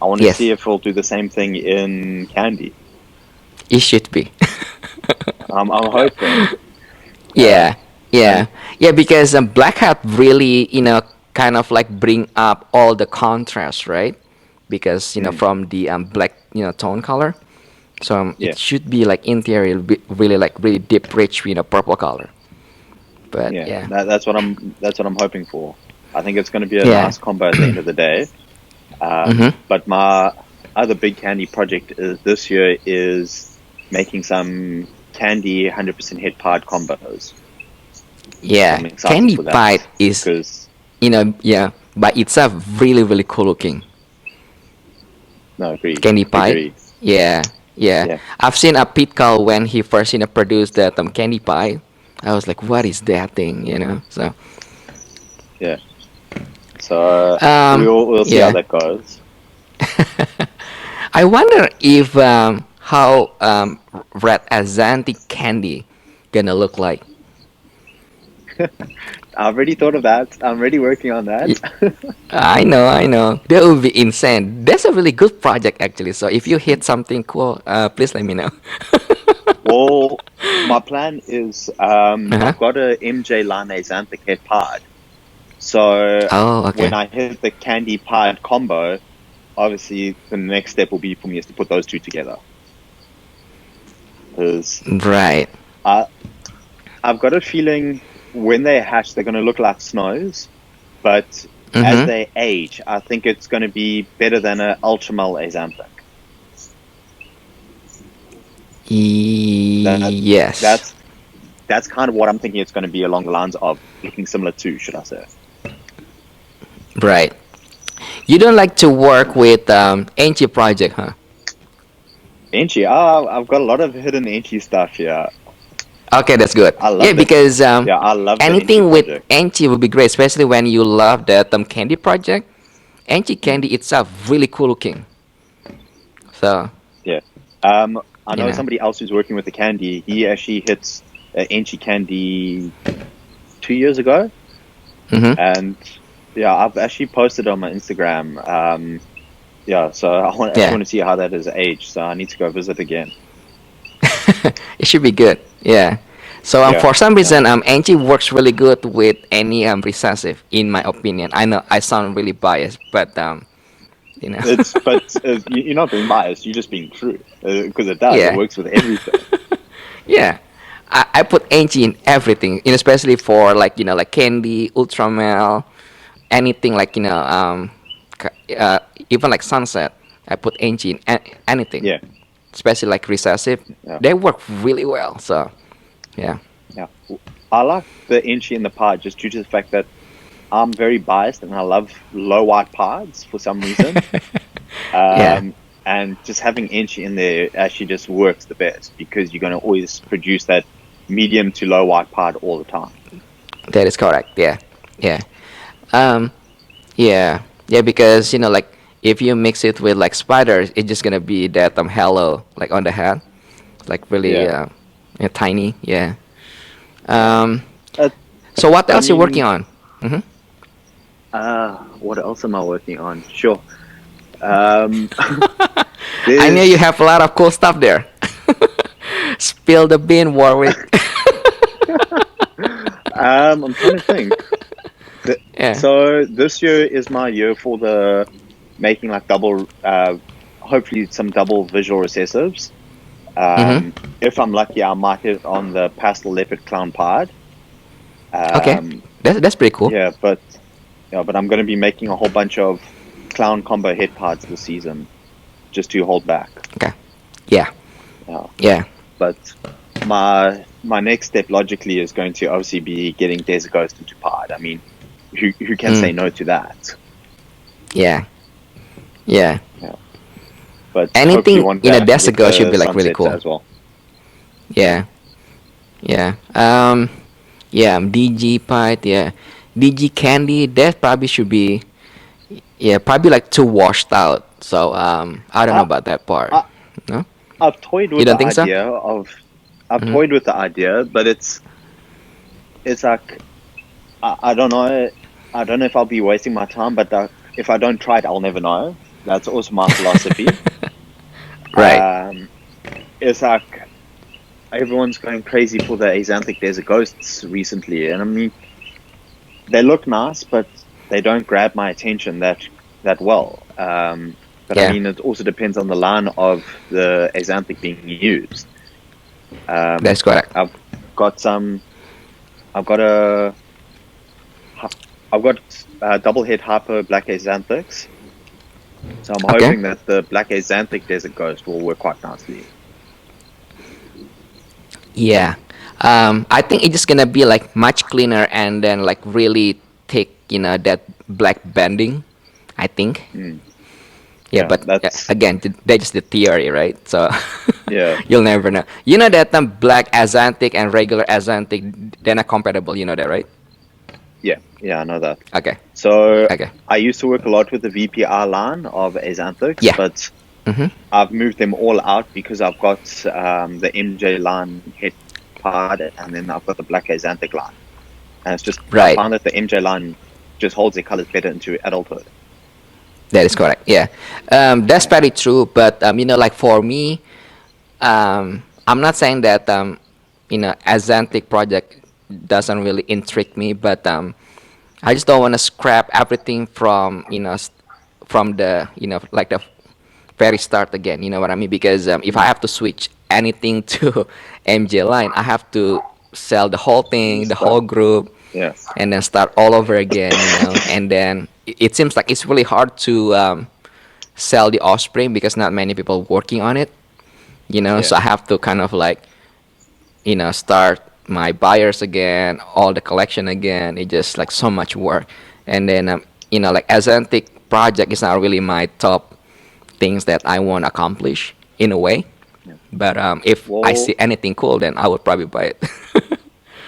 I want to see Yes, if he'll do the same thing in candy. it should be. I'm hoping. Yeah. Yeah, yeah, And yeah. Because black hat really, kind of like bring up all the contrast, right? Because mm, from the black, tone color. So yeah, it should be like interior really like really deep, rich, purple color. But yeah. yeah, That's what I'm hoping for. I think it's going to be a yeah. nice combo at the end of the day. Mhm. But my other big candy project is this year is making some candy 100% head pied combos. So Yeah, I'm excited candy for pie that is because yeah, by itself really really cool looking. no, Candy pie. agree, Yeah, yeah. yeah, I've seen a Pete Call when he first produced that candy pie. I was like, what is that thing? So yeah. So um we'll see how yeah. that goes. I wonder if how red Azanti candy gonna look like. I've already thought of that. I'm already working on that. Y- I know. That would be insane. That's a really good project actually. So if you hit something cool, please let me know. Well, my plan is Uh-huh. I've got a MJ line xanthic head pied. So Oh, when okay. I hit the candy pied combo, obviously the next step will be for me is to put those two together. Because Right. I I've got a feeling when they hatch, they're going to look like snows, but as Mm-hmm. they age, I think it's going to be better than an ultramel axanthic. That Yes. that's that's kind of what I'm thinking. It's going to be along the lines of looking similar to, should I say? Right. You don't like to work with Angie project, huh? Enchi, I've got a lot of hidden Enchi stuff here. Okay, that's good. I Yeah, love the because yeah, I love the Enchi anything with project. Angie would be great, especially when you love that candy project. Angie Mm, candy itself really cool looking. So yeah. I you know know. somebody else who's working with the candy. He actually hits Enchi candy 2 years ago, Mm-hmm. and yeah, I've actually posted on my Instagram. Yeah, so I actually Yeah. want to see how that is aged. So I need to go visit again. It should be good. Yeah. So Yeah, for some yeah. reason Angie works really good with any recessive, in my opinion. I know I sound really biased, but you know. You're not being biased. You're just being true because it does. It Yeah. works with everything. Yeah. I put Angie in everything, especially for like like candy, ultramel, anything like even like sunset, I put Angie in anything, Yeah, especially like recessive. yeah, They work really well. So yeah, yeah. I like the Inchi in the pod just due to the fact that I'm very biased and I love low white pods for some reason. yeah, And just having Inchi in there actually just works the best because you're going to always produce that medium to low white pod all the time. that is correct. Yeah, yeah. Um, yeah, yeah, because like if you mix it with like spiders, it's just gonna be that halo like on the head, like really Yeah, tiny. Yeah. yeah. Um, Uh, so what but I else you working mean, on? Hmm. what else am I working on? Sure. Um, I know you there's, have a lot of cool stuff there. Spill the bean, Warwick. I'm trying to think. Th- Yeah. So this year is my year for the making like double, hopefully some double visual recessives. Mm-hmm. If I'm lucky, I might hit on the pastel leopard clown pod. Okay. Um, That's pretty cool. yeah, but I'm going to be making a whole bunch of clown combo head pods this season, just to hold back. Okay. Yeah. Yeah, Yeah. but my next step logically is going to obviously be getting Desert Ghost into pod. I mean, who can say Mm. no to that? Yeah. Yeah. Yeah, but hopefully Anything one in day a I can get Desigo should the be like really sunset cool. as well. Yeah. Yeah. Yeah. DG Pipe. Yeah. DG Candy. That probably should be. Yeah. Probably like too washed out. So I don't know I, about that part. I No. I've toyed You with don't the think so? idea of I've Hmm. toyed with the idea, but it's like I don't know. I don't know if I'll be wasting my time, but if I don't try it, I'll never know. That's also my philosophy. Right. Um, it's like everyone's going crazy for the Axanthic Desert Ghosts recently, and I mean they look nice, but they don't grab my attention that well. But I Yeah. mean, it also depends on the line of the Axanthic being used. That's correct. I've got some. I've got a. I've got double head hyper black Axanthics, so I'm Okay. hoping that the black Axanthic Desert Ghost will work quite nicely. Yeah. I think it's just gonna be like much cleaner and then like really thick, that black bending. I think. Mm. Yeah, Yeah, but that's again, that's just the theory, right? So yeah, you'll never know. You know that black Azantic and regular Azantic, they're not compatible. You know that, right? yeah. I know that. Okay. So Okay. I used to work a lot with the VPI line of Axanthics, Yeah. but Mm-hmm. I've moved them all out because I've got the MJ line head pod, and then I've got the black Axanthic line. And it's just I Right. found that the MJ line just holds their colors better into adulthood. That is correct. Yeah. That's Yeah, very true. But like for me, I'm not saying that Azantic project doesn't really intrigue me, but I just don't want to scrap everything from from the like the very start again. You know what I mean? Because if I mm. have to switch anything to MJ line, I have to sell the whole thing, the Stuff. whole group, Yeah, and then start all over again. And then it seems like it's really hard to sell the offspring because not many people working on it. yeah, So I have to kind of like start my buyers again, all the collection again. It's just like so much work. And then like Azantic project is not really my top things that I want to accomplish in a way. yeah. But if I Well, see anything cool, then I would probably buy it.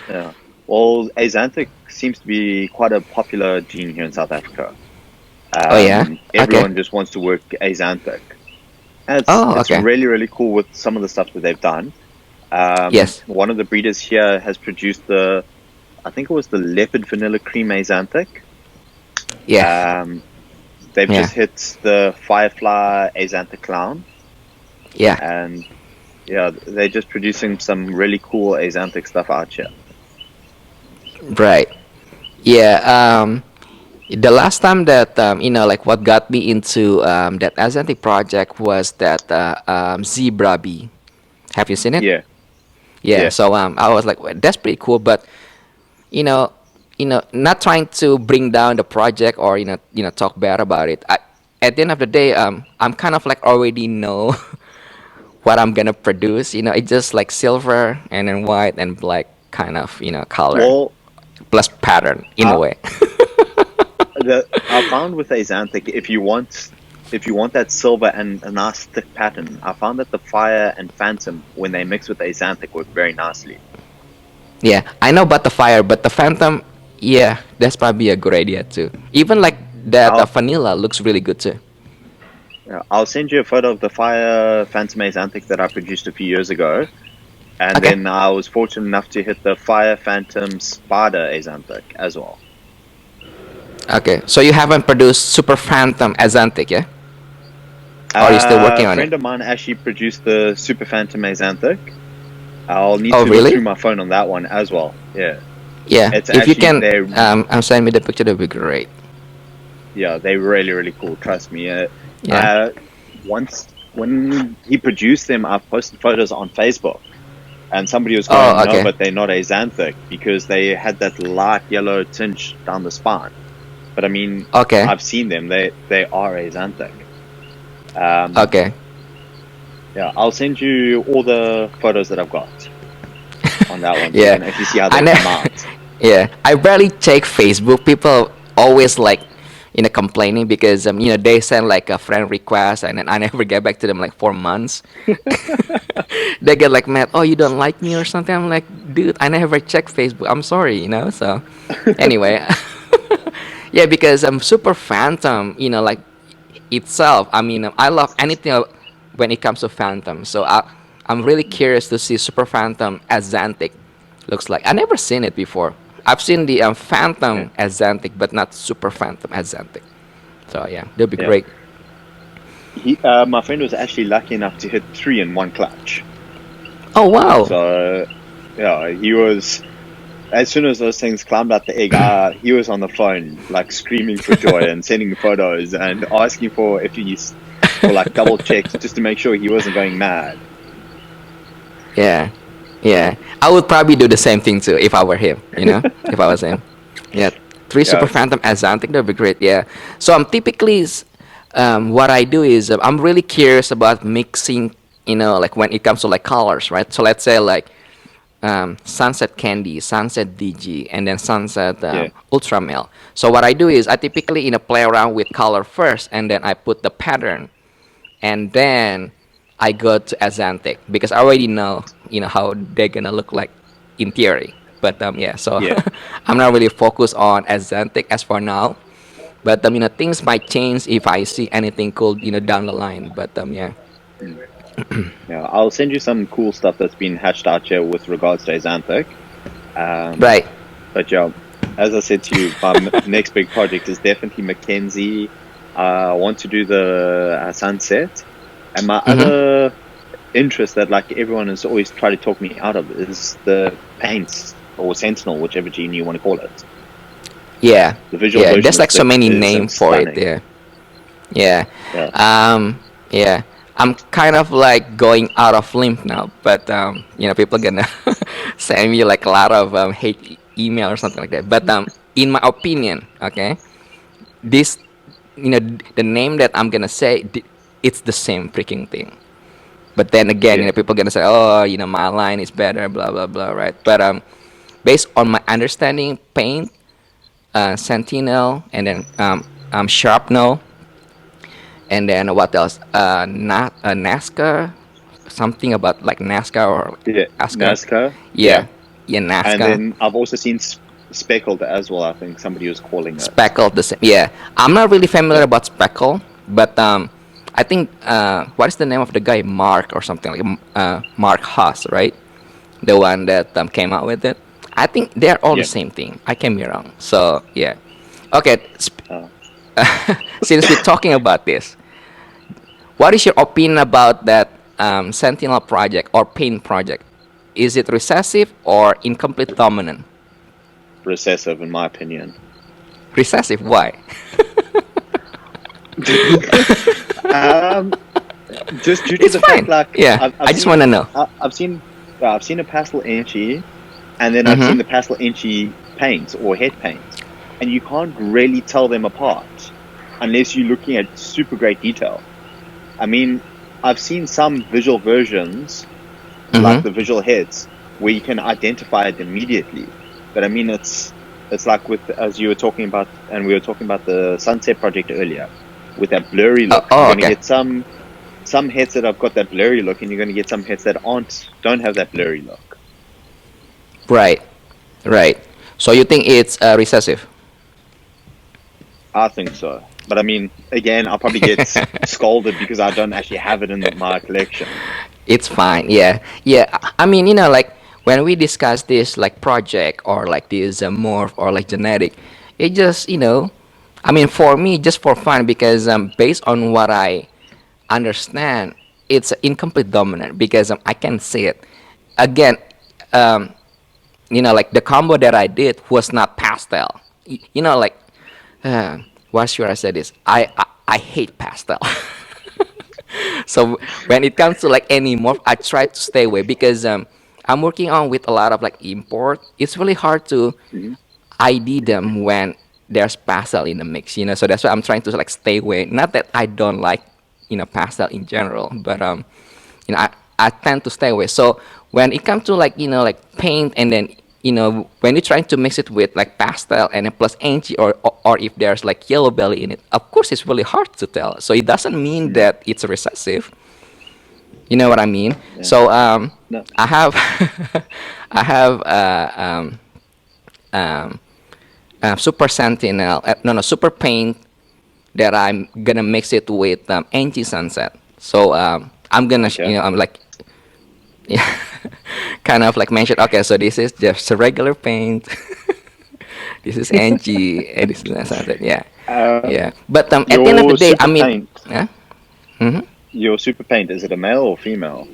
yeah. Well, Axanthic seems to be quite a popular gene here in South Africa. Oh yeah. Okay. Everyone just wants to work Axanthic. And Oh it's okay. really, really cool with some of the stuff that they've done. Yes. One of the breeders here has produced I think it was the leopard vanilla cream Axanthic. Yeah. Um, they've Yeah. just hit the firefly Axanthic clown, Yeah. and yeah, they're just producing some really cool Axanthic stuff out here. Right. Yeah. The last time that like what got me into that Azantic project was that zebra bee. Have you seen it? Yeah, Yeah. yeah, So I was like, well, that's pretty cool, but you know, not trying to bring down the project or talk bad about it. at the end of the day, I'm kind of like already know what I'm gonna produce. It's just like silver and then white and black kind of color Well, plus pattern in a I, way. I found with Axanthic, if you want that silver and a nice thick pattern, I found that the fire and phantom, when they mix with Axanthic, work very nicely. Yeah, I know about the fire, but the phantom, yeah, that's probably a good idea too. Even like that I'll vanilla looks really good too. I'll send you a photo of the fire phantom Axanthic that I produced a few years ago, and Okay. then I was fortunate enough to hit the fire phantom spider Axanthic as well. Okay, so you haven't produced Super Phantom Azantic, yeah? Or are you still working A on it? friend of mine actually produced the super phantom Axanthic. I'll need Oh, to look through really? my phone on that one as well. Yeah, Yeah. it's If you actually can, send me the picture. That'd be great. they're really really cool. Trust me. Yeah. Uh, once when he produced them, I've posted photos on Facebook, and somebody was going, Oh, "No, okay. but they're not Axanthic because they had that light yellow tinge down the spine." But I mean, Okay. I've seen them; they are Axanthic. Um, Okay. yeah, I'll send you all the photos that I've got on that one, so you Yeah. can actually see how I they know. come out. Yeah. I barely check Facebook. People always like, complaining because they send like a friend request and then I never get back to them like 4 months. They get like mad. Oh, you don't like me or something. I'm like, dude, I never check Facebook. I'm sorry. So, anyway, yeah, because Super Phantom, like itself. I mean, I love anything when it comes to Phantom. So I'm really curious to see Super Phantom as Xanthic looks like. I never seen it before. I've seen the Yeah, Phantom as Xanthic, but not Super Phantom as Xanthic. So yeah, that'd be yeah. great. My friend was actually lucky enough to hit three in one clutch. Oh wow. So, yeah, he was. As soon as those things climbed out the egg, he was on the phone, like screaming for joy and sending photos and asking for for like double checks just to make sure he wasn't going mad. Yeah, yeah. I would probably do the same thing too if I were him. If I was him. Yeah, three Super Yeah, Phantom as Xanthic, that'd be great. Yeah. So typically, what I do is I'm really curious about mixing. Like when it comes to like colors, right? So let's say like Sunset Candy, Sunset DG, and then Sunset yeah, Ultra Male. So what I do is I typically play around with color first, and then I put the pattern, and then I go to Azantic because I already know how they're gonna look like in theory. But yeah, so yeah. I'm not really focused on Azantic as for now. But things might change if I see anything cool down the line. But yeah, Mm. Yeah, I'll send you some cool stuff that's been hatched out here with regards to Axanthic. Um, right. but yeah, as I said to you, my next big project is definitely Mackenzie. I want to do the sunset, and my Mm-hmm. other interest that like everyone has always tried to talk me out of is the paints or sentinel, whichever gene you want to call it. Yeah, The visual yeah. version There's of like so it many is name for it stunning. there. Yeah. Yeah, Yeah. I'm kind of like going out of limp now, but people gonna send me like a lot of hate email or something like that. But in my opinion, okay, this the name that I'm gonna say, it's the same freaking thing. But then again, yeah, people gonna say, oh, my line is better, blah blah blah, right? But based on my understanding, paint, Sentinel, and then Sharpno, and then what else? Not NASCAR, something about like NASCAR or yeah. ASCAR. Nazca, yeah, Yeah, yeah, and NASCAR. then I've also seen speckled as well. I think somebody was calling it. Speckle, the same. Yeah, I'm not really familiar Yeah, about Speckle, but I think what is the name of the guy? Mark or something like Mark Haas, right? The one that came out with it. I think they're all the yeah. same thing. I can be wrong. So yeah. Okay. Uh, Since we're talking about this, what is your opinion about that Sentinel project or Paint project? Is it recessive or incomplete dominant? recessive, in my opinion. Recessive. Why? um, just due to It's the fact, fine. like Yeah. I just want to know. I've seen a pastel inchy, and then I've seen Mm-hmm. the pastel inchy paints or head paints, and you can't really tell them apart. unless you're looking at super great detail. I mean, I've seen some visual versions, like the visual heads, where you can identify it immediately. But I mean, it's like with, as you were talking about, and we were talking about the Sunset Project earlier, with that blurry look. You're going to get some heads that have got that blurry look, and you're going to get some heads that don't have that blurry look. Right. So you think it's recessive? I think so. But I mean, again, I'll probably get scolded because I don't actually have it in my collection. It's fine. Yeah. I mean, like when we discuss this like project or like this morph or like genetic, it just, I mean, for me, just for fun, because based on what I understand, it's incomplete dominant because I can see it. Again, like the combo that I did was not pastel. Like, what should I say this? I hate pastel. So when it comes to like any morph, I try to stay away because I'm working on with a lot of like import. It's really hard to ID them when there's pastel in the mix, So that's why I'm trying to like stay away. Not that I don't like, pastel in general, but I tend to stay away. So when it comes to like like paint, and then when you're trying to mix it with like pastel and then plus angie, or if there's like yellow belly in it, of course it's really hard to tell. So it doesn't mean that it's recessive. You know what I mean? Yeah. So No. I have I have super sentinel, super paint, that I'm gonna mix it with angie sunset. So I'm gonna I'm like, yeah, kind of like mention, okay, so this is just a regular paint. This is angie, and this is sunset. Yeah. But at the end of the day, I mean, your super paint, is it a male or female?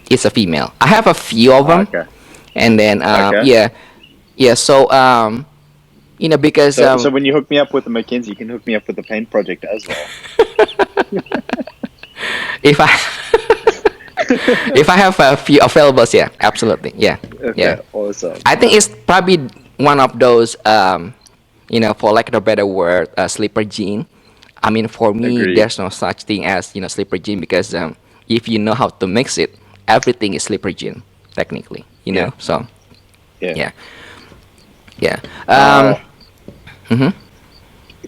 It's a female. I have a few of them. Okay. And then yeah. So because so when you hook me up with the Mackenzie, you can hook me up with the paint project as well. If I have a few availables, yeah, absolutely, yeah. Okay, yeah. Awesome. I think it's probably one of those, for lack of a better word, sleeper gene. I mean, for me, Agreed. There's no such thing as sleeper gene, because if you know how to mix it, everything is sleeper gene technically. Know, so yeah.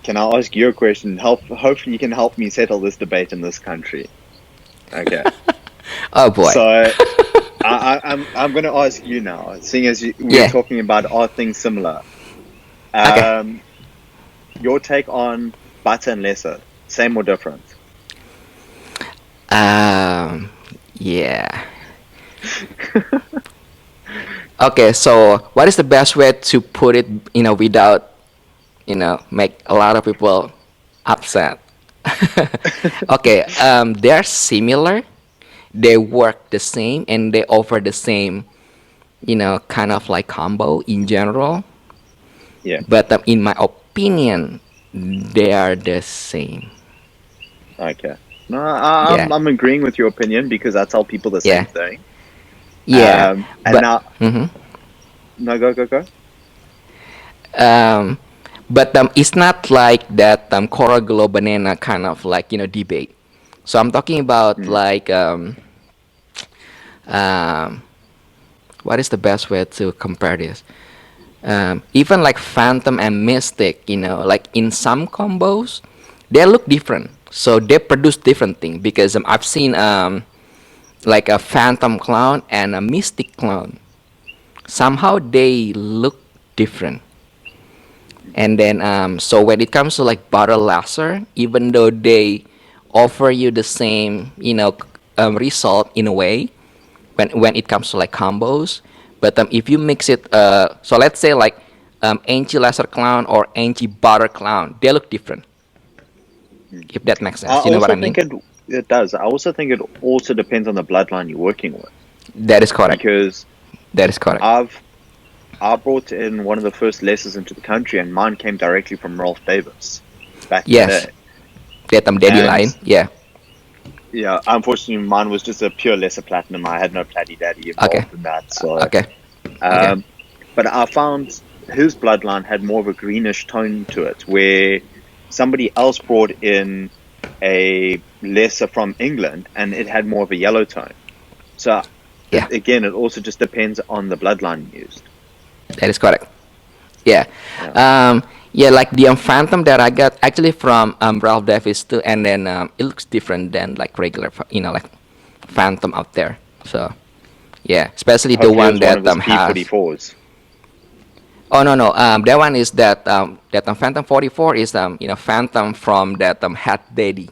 Can I ask you a question? Hopefully, you can help me settle this debate in this country. Okay. Oh boy. So I'm going to ask you now, seeing as we're talking about are things similar. Okay. Your take on butter and lesser, same or different? Yeah. Okay, so what is the best way to put it, without, make a lot of people upset? Okay, they're similar, they work the same, and they offer the same, kind of like combo in general. Yeah. But in my opinion, they are the same. Okay. No, I'm agreeing with your opinion because I tell people the same thing. Yeah. And now, no, go. But it's not like that coral glow banana kind of like debate. So I'm talking about like what is the best way to compare this? Even like Phantom and Mystic, like in some combos, they look different. So they produce different things, because I've seen like a Phantom clown and a Mystic clown. Somehow they look different. And then so when it comes to like Butter Laser, even though they offer you the same result in a way when it comes to like combos, but if you mix it, so let's say like Angie Laser Clown or Angie Butter Clown, they look different. If that makes sense, you know what I mean? It does. I also think it also depends on the bloodline you're working with. That is correct. Because that is correct. I brought in one of the first lessers into the country, and mine came directly from Rolf Davis back in the day. That daddy line, yeah. Yeah, unfortunately, mine was just a pure lesser platinum. I had no platy daddy involved in that. So, but I found his bloodline had more of a greenish tone to it, where somebody else brought in a lesser from England, and it had more of a yellow tone. So Yeah, again, it also just depends on the bloodline used. that is correct. Yeah. Yeah. Yeah, like the phantom that I got actually from Ralph Davis too, and then it looks different than like regular, like phantom out there. So yeah, especially the Hopefully, it one was one of that his has. P44s. Oh no no, that one is that Phantom 44 is Phantom from that Hat Daddy.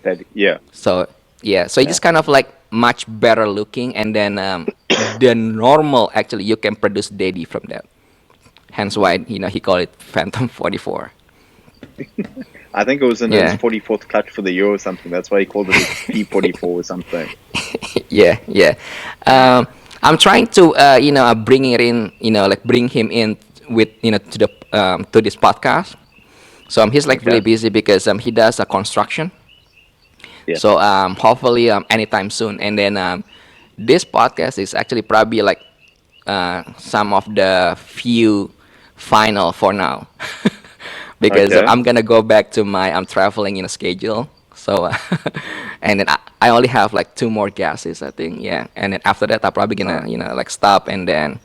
That yeah, So yeah, so it's yeah. just kind of like much better looking, and then the normal actually you can produce Daddy from that. Hence why he called it Phantom 44. I think it was in his Yeah, 44th clutch for the year or something. That's why he called it his P44 or something. yeah, yeah. Yeah. I'm trying to bring it in, like bring him in with to this podcast. So he's like really Okay. busy because he does a construction. Yeah. So hopefully anytime soon. And then this podcast is actually probably like some of the few final for now, because Okay. I'm gonna go back to my traveling in a schedule. So and then I only have like two more gases, I think. Yeah, and then after that I'm probably gonna like stop and then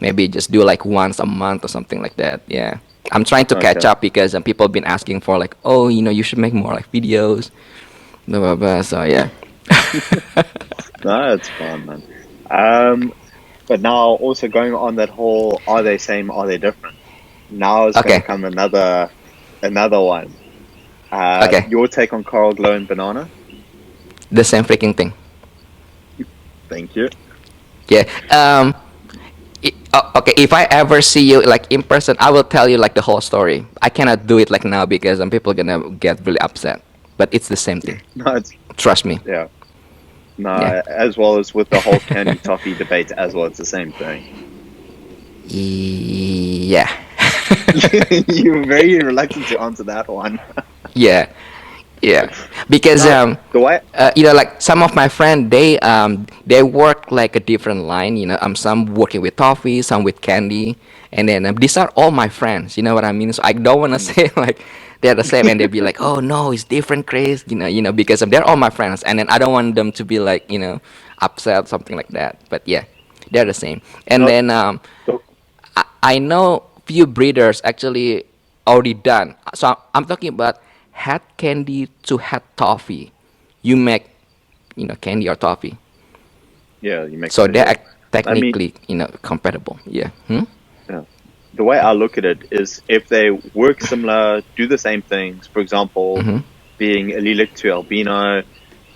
maybe just do like once a month or something like that. Yeah. I'm trying to catch Okay. up because people have been asking for like, oh, you should make more like videos, blah blah blah. So yeah. No, it's fun, man. But now also going on that whole, are they same, are they different? Now it's going to Okay. come another one. Okay. Your take on coral glow and banana? The same freaking thing. Thank you. Yeah. Okay. If I ever see you like in person, I will tell you like the whole story. I cannot do it like now because people gonna get really upset. But it's the same thing. No, it's Trust me. yeah. No, Yeah. as well as with the whole candy toffee debate as well, it's the same thing. Yeah. You're very reluctant to answer that one. Yeah. Yeah. Because No, the way like some of my friends, they work like a different line. Some working with toffee, some with candy, and then these are all my friends. You know what I mean? So I don't want to say like they're the same, and they'd be like, "Oh no, it's different, Chris." Because they're all my friends, and then I don't want them to be like upset, something like that. But yeah, they're the same. And no, then the, I know few breeders actually already done. So I'm talking about hat candy to hat toffee. You make candy or toffee. yeah, you make So sense. they're I mean, technically compatible. Yeah. Hmm? yeah. The way I look at it is if they work similar, do the same things, for example, Mm-hmm. being allelic to albino,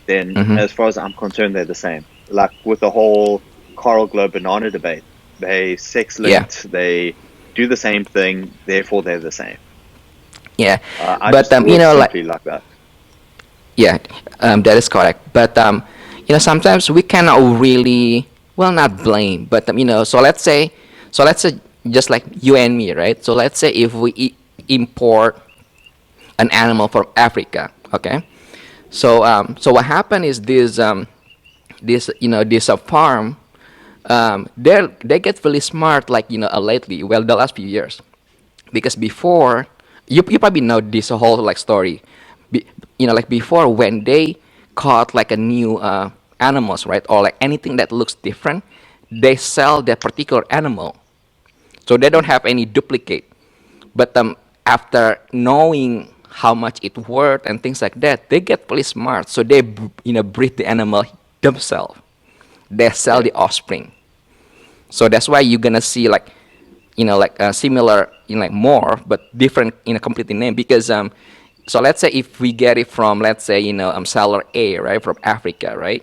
then Mm-hmm. as far as I'm concerned, they're the same. Like with the whole coral glow banana debate, they sex Yeah. linked, they do the same thing, therefore they're the same. Yeah. I But just work like simply like that. yeah, that is correct. But sometimes we cannot really, well, not blame, but so let's say just like you and me, right? So let's say if we import an animal from Africa, okay? So what happened is this farm, they get really smart like lately, well, the last few years, because before you probably know this whole like story. Like before, when they caught like a new animals, right, or like anything that looks different, they sell that particular animal, so they don't Mm. have any duplicate. But after knowing how much it worth and things like that, they get really smart, so they breed the animal themselves. They sell Yeah. the offspring. So that's why you're gonna see like like similar like more but different in a completely name, because so let's say if we get it from, let's say, seller A, right, from Africa, right,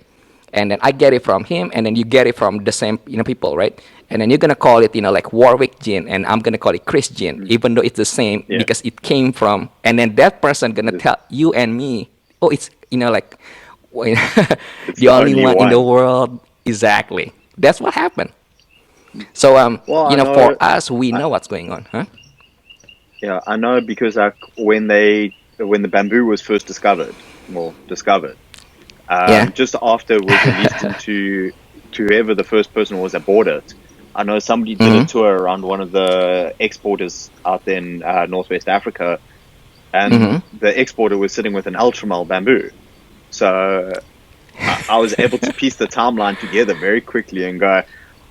and then I get it from him, and then you get it from the same people, right, and then you're gonna call it like Warwick gin, and I'm gonna call it Chris gin, Mm. even though it's the same Yeah. because it came from, and then that person gonna It's, tell you and me, oh, it's like it's the the only only one in the one. world. Exactly, that's what happened. So Well, I for know. us, we I, know what's going on, huh? yeah, I know because like when the bamboo was first discovered, Yeah. just after it was released into to whoever the first person was that bought it. I know somebody did a Mm-hmm. tour around one of the exporters out in Northwest Africa, and the exporter was sitting with an ultramel bamboo. So I was able to piece the timeline together very quickly and go,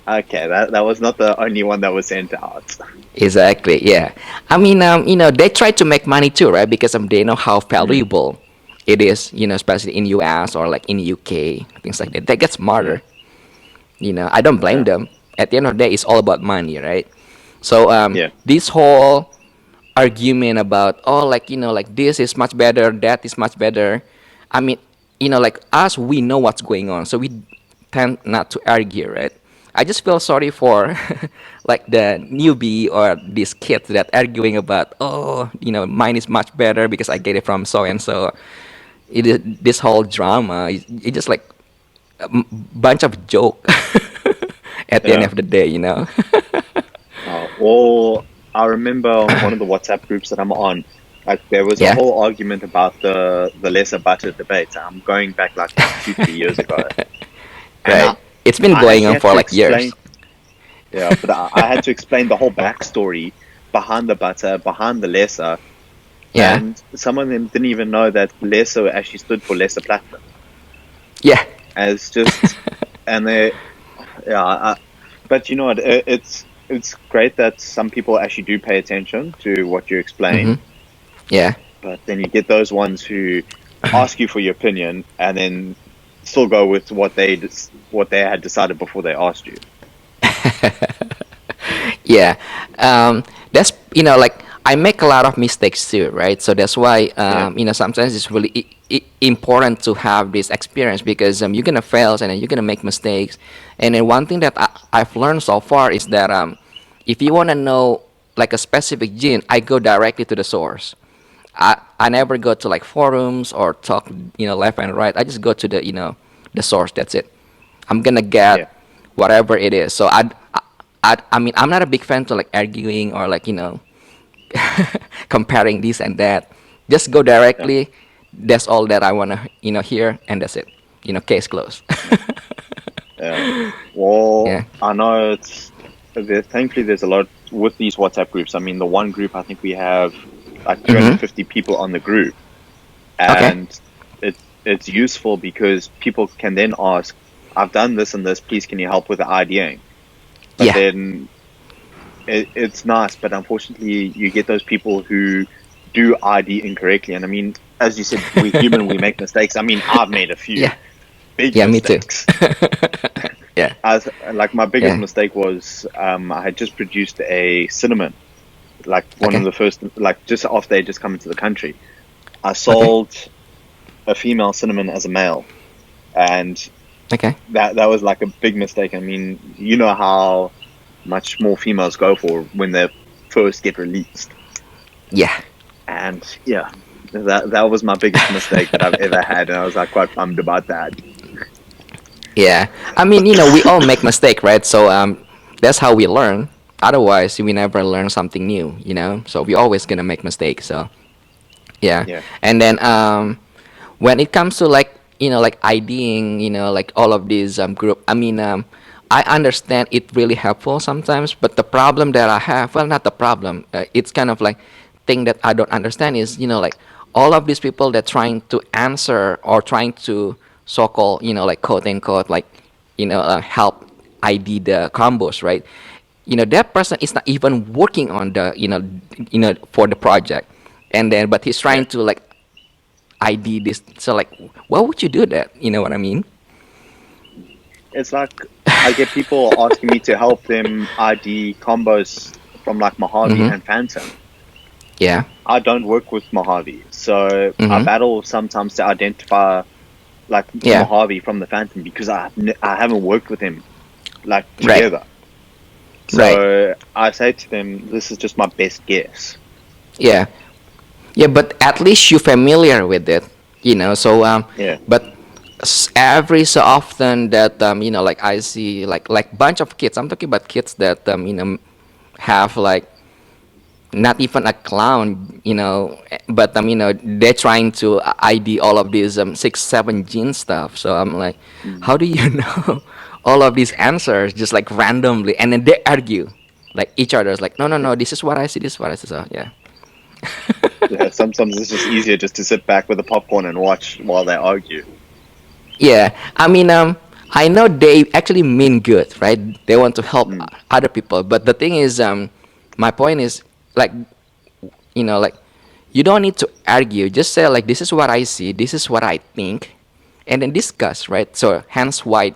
okay, that was not the only one that was sent out. Exactly. Yeah. I mean, they try to make money too, right? Because they know how Mm, valuable it is, especially in US or like in UK, things like that. They get yeah, smarter. I don't blame yeah, them. At the end of the day, it's all about money, right? So yeah, this whole argument about, oh, like, like this is much better, that is much better. I mean, like us, we know what's going on, so we tend not to argue, right? I just feel sorry for like the newbie or these kids that arguing about, oh, mine is much better because I get it from so and so. It is this whole drama. It's just like a bunch of joke at the end yeah. of the day. Or I remember on one of the WhatsApp groups that I'm on, like there was a Yeah. whole argument about the lesser butter debate. I'm going back like 2, 3 years ago, and Right. It's been I going actually on had for to like years. explain. Yeah, but I had to explain the whole backstory behind the butter, behind the lesser, Yeah. and some of them didn't even know that lesser actually stood for lesser platinum. Yeah. As just, and they, yeah, but you know what? It's great that some people actually do pay attention to what you hmm explain, Yeah. but then you get those ones who ask you for your opinion and then still go with what they had decided before they asked you. Yeah. That's like I make a lot of mistakes too, right? So that's why Yeah, sometimes it's really important to have this experience because you're gonna fail and then you're gonna make mistakes. And then one thing that I've learned so far is that if you wanna know like a specific gene, I go directly to the source. I never go to like forums or talk left and right. I just go to the source. That's it. I'm gonna yeah, get whatever it is. So I mean I'm not a big fan to like arguing or like comparing this and that. Just go yeah, directly. That's all that I wanna hear, and that's it. Case closed. yeah. Yeah. Well, Yeah. I know thankfully there's a lot with these WhatsApp groups. I mean, the one group, I think we have like Mhm. 250 people on the group, Okay. and it's useful because people can then ask, I've done this and this, please can you help with the IDing? But Yeah. then it's nice, but unfortunately you get those people who do ID incorrectly. And I mean, as you said, we're human, we make mistakes. I mean, I've made a few Yeah. big Yeah. Me too. mistakes. Yeah. As like my biggest Yeah. mistake was I had just produced a cinnamon, like one of Okay. the first, like just after they just come into the country. I Okay. sold a female cinnamon as a male, and Okay. that was like a big mistake. I mean, you know how much more females go for when they first get released, Yeah. and yeah, that was my biggest mistake that I've ever had, and I was like quite bummed about that. Yeah. I mean, we all make mistake, right? So that's how we learn. Otherwise, we never learn something new. So we always gonna make mistakes. So yeah. Yeah, And then when it comes to like like IDing, like all of these group, I mean I understand it really helpful sometimes, but the problem that I have, well, not the problem, it's kind of like thing that I don't understand is like all of these people that trying to answer or trying to so-called like quote unquote like help ID the combos, right? That person is not even working on the for the project, and then but he's yeah. trying to like ID this. So like, why would you do that? You know what I mean? It's like I get people asking me to help them ID combos from like Mojave Mm-hmm. and Phantom. Yeah. I don't work with Mojave, so I Mm-hmm. battle sometimes to identify like Yeah. Mojave from the Phantom because I haven't worked with him like Right. together. Right. So I say to them, this is just my best guess. Yeah. Yeah. But at least you're familiar with it. So Yeah, but every so often that like I see like bunch of kids. I'm talking about kids that have like not even a clown, but they're trying to ID all of these 6 7 gene stuff. So I'm like, mm, how do you know all of these answers just like randomly, and then they argue like each other's like, no, no, yeah, no, this is what I see, this is what I see. So yeah. Yeah, sometimes it's just easier just to sit back with the popcorn and watch while they argue. Yeah, I mean, I know they actually mean good, right? They want to help Mm, other people, but the thing is, my point is, like, like, you don't need to argue. Just say like, this is what I see, this is what I think, and then discuss, right? So hence why,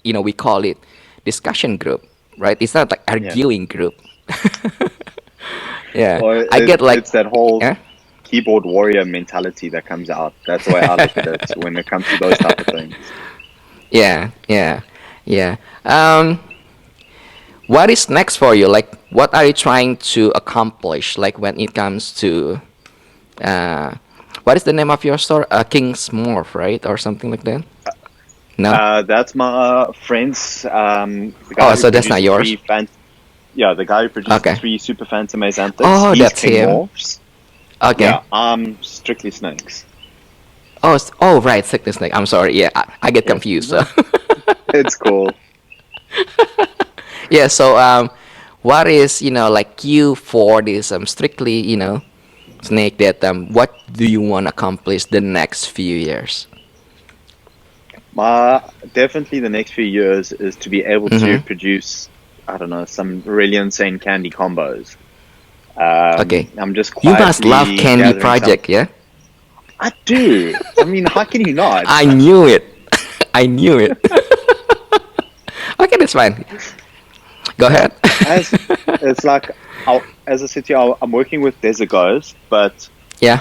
we call it discussion group, right? It's not like yeah. arguing group. Yeah, Or I get like, it's that whole yeah, keyboard warrior mentality that comes out. That's the way I look at it when it comes to those type of things. yeah, yeah, yeah. What is next for you? Like, what are you trying to accomplish? Like, when it comes to, uh, what is the name of your store? King's Morph, right, or something like that? No. That's my friend's, the guy Oh, who so that's produced not the yours. yeah, the guy who produced the Okay. three super phantom antics. Oh, He's that's King him. Morphs. Okay. Yeah, I'm strictly snakes. Oh, oh, right, sickness snake. I'm sorry. Yeah, I get Yeah, confused. So, no, it's cool. yeah. So, what is like you for this strictly snake that what do you want to accomplish the next few years? My definitely the next few years is to be able to Mm-hmm. produce, I don't know, some really insane candy combos. Okay. I'm just You must love quietly Candy gathering some. Project, yeah? I do. I mean, how can you not? I knew it. I knew it. Okay, that's fine. Go Yeah. ahead. As it's like, as I said to you, I'm working with Desert Ghost, but Yeah.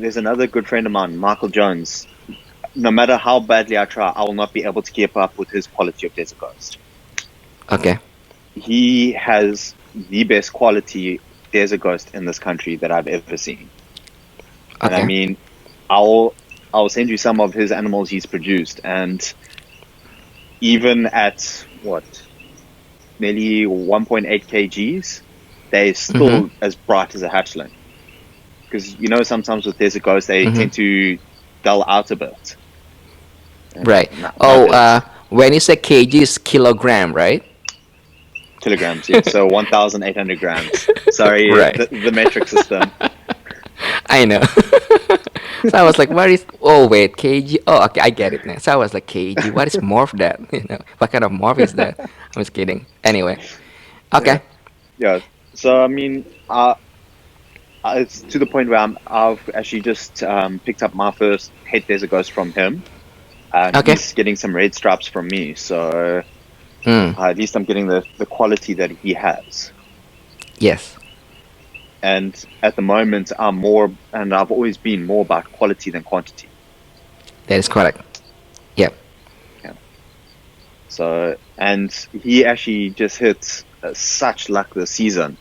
there's another good friend of mine, Michael Jones. No matter how badly I try, I will not be able to keep up with his quality of Desert Ghost. Okay. He has the best quality Desert Ghost in this country that I've ever seen. And I Okay. mean, I'll send you some of his animals he's produced, and even at what, nearly 1.8 kgs, they're Mm-hmm. still as bright as a hatchling. Because sometimes with Desert Ghosts they Mm-hmm. tend to dull out a bit. Right. Not Oh, his. when you say kg is kilogram, right? Kilograms, yeah. So 1,800 grams. Sorry, Right. the metric system. I know. So I was like, what is? Oh wait, kg. Oh, okay, I get it now. So I was like, kg. What is morph that? What kind of morph is that? I was kidding. Anyway. Yeah, Okay. yeah. So I mean, it's to the point where I've actually just picked up my first head Desert Ghost from him. Okay. He's getting some red stripes from me, so Mm. at least I'm getting the quality that he has. Yes, And at the moment, I've always been more about quality than quantity. that is correct. Yep. Yeah. So, and he actually just hit such luck this season.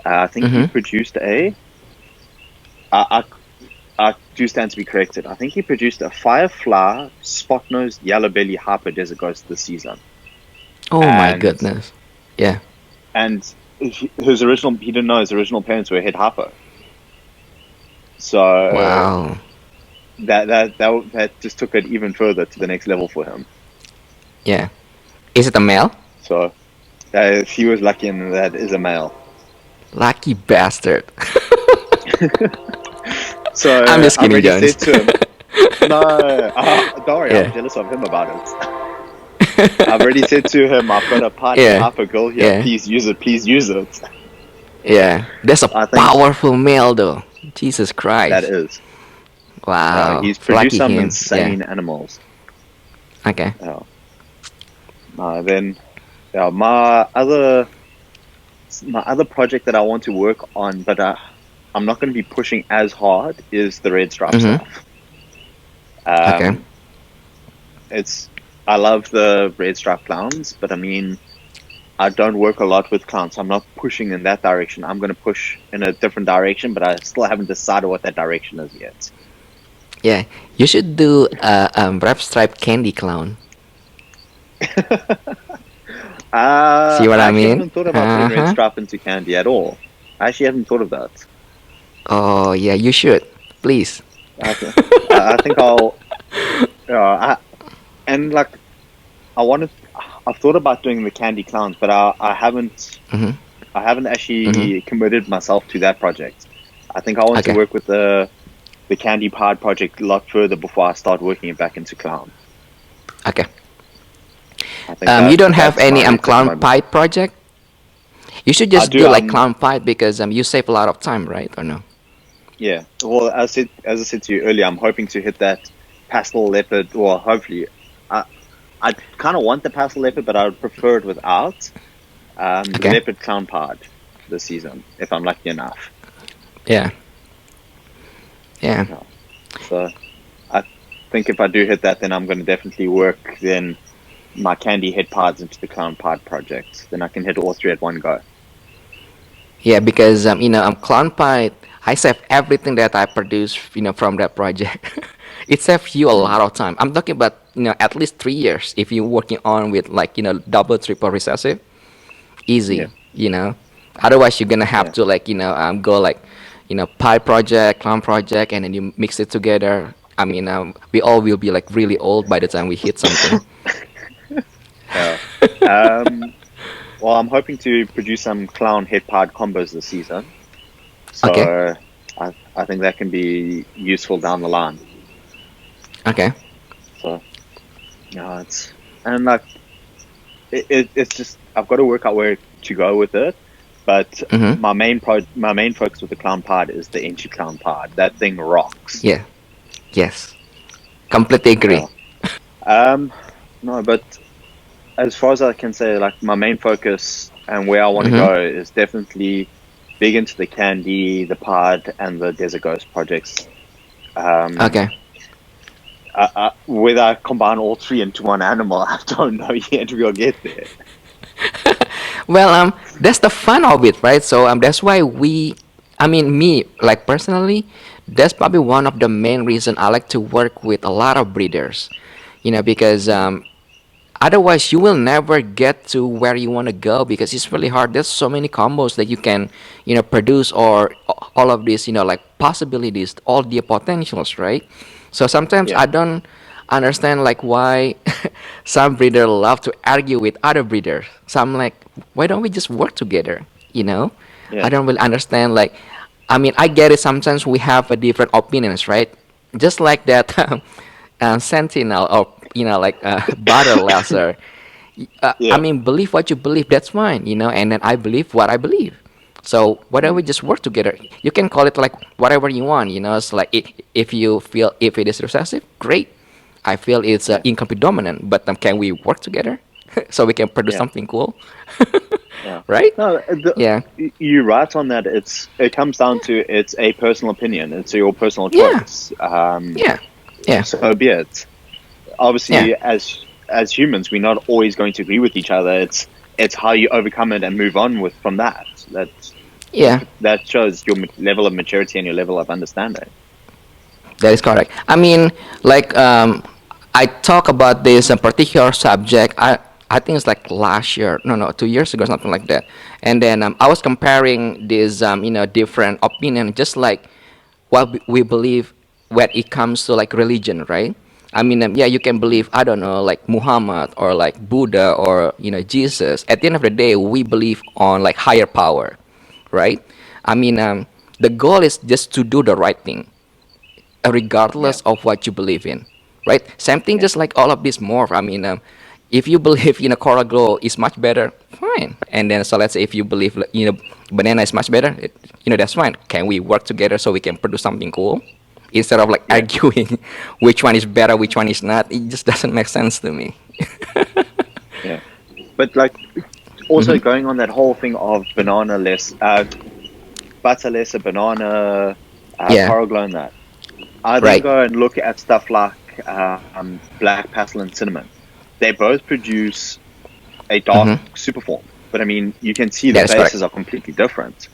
I think he Mm-hmm. produced I, I do stand to be corrected. I think he produced a Firefly spot-nosed yellow belly hyper desert ghost this season. Oh my And goodness. Yeah. and he didn't know his original parents were head hyper. So Wow. that just took it even further to the next level for him. Yeah. Is it a male? So he was lucky in that is a male. Lucky bastard. So I'm just I've kidding, already Jones. said to him, no, don't worry, I'm Yeah. jealous of him about it. I've already said to him, I've got a party Yeah. hyper girl here, Yeah. please use it. Yeah. That's a I think powerful male, though. Jesus that Christ. is. Wow. He's produced Lucky some him. Yeah. insane animals. Okay. Then my other project that I want to work on, but I'm not going to be pushing as hard, is the red stripe Mm-hmm. stuff. Okay. I love the red stripe clowns, but I mean, I don't work a lot with clowns, so I'm not pushing in that direction. I'm going to push in a different direction, but I still haven't decided what that direction is yet. Yeah. You should do wrap stripe candy clown. See what I I actually mean? haven't thought about putting red Uh-huh. stripe into candy at all. I actually haven't thought of that. Oh, yeah, you should. Please. I think I'll. And like, I've thought about doing the candy clowns, but I haven't. Mm-hmm. I haven't Mm-hmm. actually committed myself to that project. I think I want to Okay. work with the Candy Pod project a lot further before I start working it back into clown. Okay. I think You don't have that's my any route at the clown moment. pie project? You should I just do. do like clown pie because you save a lot of time, right? Or no? Yeah. Well, as I said to you earlier, I'm hoping to hit that pastel leopard, or hopefully, I I kind of want the pastel leopard, but I would prefer it without Okay. leopard clown pod this season if I'm lucky enough. Yeah. Yeah. Yeah. So I think if I do hit that, then I'm going to definitely work then my candy head pods into the clown pod project. Then I can hit all three at one go. Yeah, because clown pie. I save everything that I produce, from that project. It saves you a Mm. lot of time. I'm talking about, at least 3 years if you're working on with like, double, triple recessive. Yeah. Easy. Otherwise, you're gonna have Yeah. to like, go like, pie project, clown project, and then you mix it together. I mean, we all will be like really old by the time we hit something. Yeah. Um, well, I'm hoping to produce some clown head pod combos this season. Okay. So I think that can be useful down the line. Okay. So yeah, and like it's just I've got to work out where to go with it. But Mm-hmm. my main focus with the clown pod is the entry clown pod. That thing rocks. Yeah. Yes. Completely Yeah. agree. No, but as far as I can say, like my main focus and where I want to Mm-hmm. go is definitely big into the candy, the pod, and the desert ghost projects. Um, Okay. whether I combine all three into one animal, I don't know yet. We'll get there. Well, that's the fun of it, right? So that's why I mean, me, like personally, that's probably one of the main reason I like to work with a lot of breeders, because Mm. otherwise you will never get to where you want to go because it's really hard. There's so many combos that you can, produce or all of these, like possibilities, all the potentials, right? So sometimes Yeah, I don't understand like why some breeder love to argue with other breeders. So I'm like, why don't we just work together? You know, I yeah, don't really understand. Like, I mean, I get it. Sometimes we have a different opinions, right? Just like that sentinel or like butter laser. I yeah. mean, believe what you believe. That's fine, and then I believe what I believe. So why don't we Mm. just work together? You can call it like whatever you want. It's like if you feel if it is recessive, great. I feel it's Yeah, incomplete dominant, but can we work together so we can produce yeah, something cool? yeah. Right? No, Yeah. you're right on that. It comes down to it's a personal opinion. It's your personal Yeah. choice. Yeah. Yeah. So be it. Yeah. Obviously, as humans, we're not always going to agree with each other. It's how you overcome it and move on with from that. Yeah. That shows your level of maturity and your level of understanding. That is correct. I mean, like, I talk about this particular subject. I think it's like last year, no, 2 years ago, something like that. And then I was comparing this, different opinion, just like what we believe when it comes to like religion, right? I mean, yeah, you can believe, I don't know, like Muhammad or like Buddha or Jesus. At the end of the day, we believe on like higher power, right? I mean, the goal is just to do the right thing Yeah, regardless of what you believe in, right? Same thing, yeah, just like all of this morph. I mean, if you believe coral glow is much better, fine. And then so let's say if you believe like, banana is much better, that's fine. Can we work together so we can produce something cool instead of like yeah, arguing which one is better, which one is not? It just doesn't make sense to me. yeah. But like also Hmm. going on that whole thing of banana less, butter less, a banana, Yeah. coral glow, and that. I then Right. go and look at stuff like black pastel and cinnamon. They both produce a dark Hmm. superform, but I mean, you can see the That is correct. bases are completely different.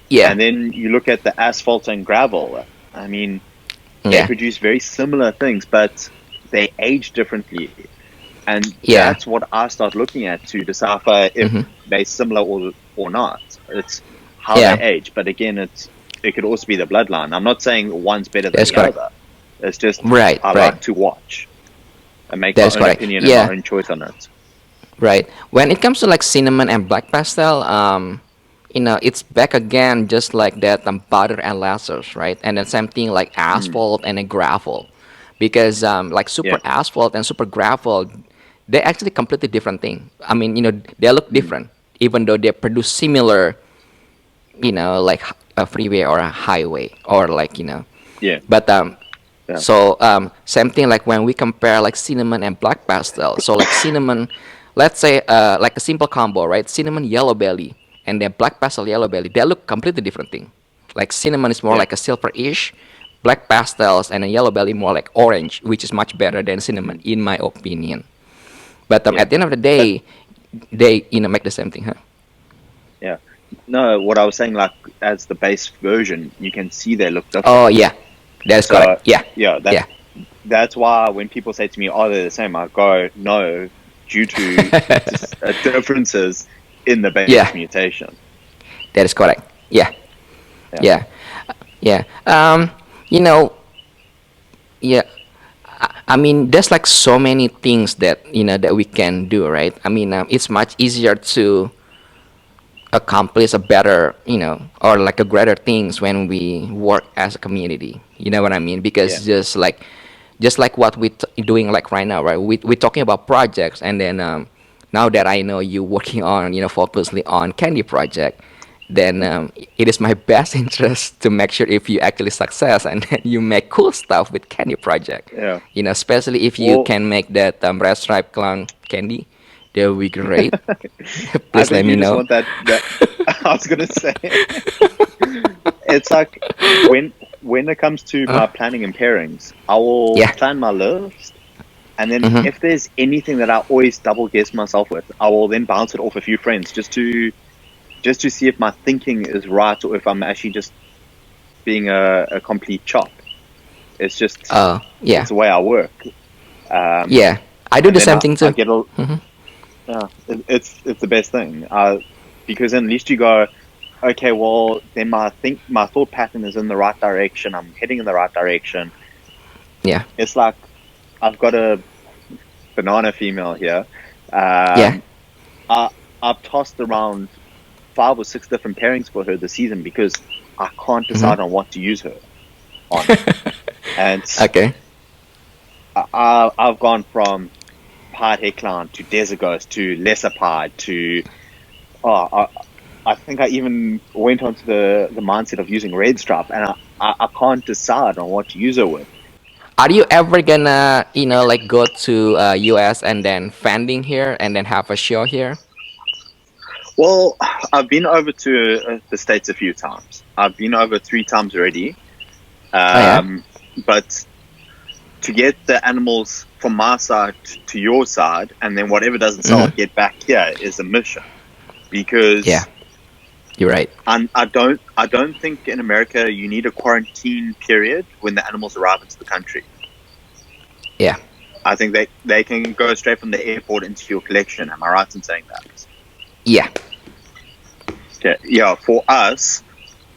Yeah. And then you look at the asphalt and gravel. I mean, they Yeah. produce very similar things, but they age differently. And Yeah. that's what I start looking at to decipher if Hmm. they're similar or not. It's how they Yeah. age. But again, it could also be the bloodline. I'm not saying one's better than That's the correct. other. It's just Right. I Right. like to watch and make That my is own correct. opinion and my Yeah. own choice on it. Right. When it comes to like cinnamon and black pastel, it's back again, just like that butter and lasers, right? And then same thing like Mm. asphalt and then gravel, because like Yeah. super asphalt and super gravel, they're actually completely different thing. I mean, they look Mm. different, even though they produce similar, like a freeway or a highway or like Yeah. but Yeah. so same thing like when we compare like cinnamon and black pastel. So like cinnamon, let's say like a simple combo, right? Cinnamon yellow belly and then black pastel yellow belly. They look completely different thing. Like cinnamon is more Yeah. like a silverish, black pastels and a yellow belly more like orange, which is much better than cinnamon Mm. in my opinion. But Yeah. at the end of the But day, they make the same thing, huh? yeah. No, what I was saying, like as the base version, you can see they look Oh different. yeah, that is So correct. Yeah, yeah, yeah, that's why when people say to me, "Are they the same?" I go, "No," due to just differences in the base yeah, mutation. that is correct. Yeah, Yeah. yeah, yeah. You know, yeah. I mean, there's like so many things that that we can do, right? I mean, it's much easier to accomplish a better, or like a greater things when we work as a community. You know what I mean? Yeah. Because just like what we doing like right now, right? We're talking about projects, and then now that I know you working on, focusedly on candy project, then Mm. it is my best interest to make sure if you actually success and then you make cool stuff with candy project. Yeah. Especially if you Well, can make that red stripe clown candy, that would be great. I Please think let you me just know. want that. I was gonna say, it's like when it comes to Uh, my planning and pairings, I will yeah. plan my list, and then Mm-hmm. if there's anything that I always double guess myself with, I will then bounce it off a few friends just to see if my thinking is right or if I'm actually just being a complete chop. It's just Yeah. it's the way I work. Um, Yeah. I do and the then same I, thing I too. get a Mm-hmm. it's the best thing. Because then at least you go, okay, well then my thought pattern is in the right direction. I'm heading in the right direction. Yeah. It's like I've got a banana female here. Yeah. Um, I I've tossed around 5 or 6 different pairings for her this season because I can't Mm-hmm. decide on what to use her on. And Okay. I've gone from pied heckland to desert ghost to lesser pied to oh I think I even went onto the mindset of using red stripe, and I can't decide on what to use her with. Are you ever gonna, like go to US and then funding here and then have a show here? Well, I've been over to the States a few times. I've been over 3 times already. Oh yeah. Um, but to get the animals from my side to your side, and then whatever doesn't sell, Mm-hmm. get back here is a mission. Yeah. Because You're right. I don't think in America you need a quarantine period when the animals arrive into the country. Yeah. I think they can go straight from the airport into your collection. Am I right in saying that? Yeah. Okay. Yeah. For us,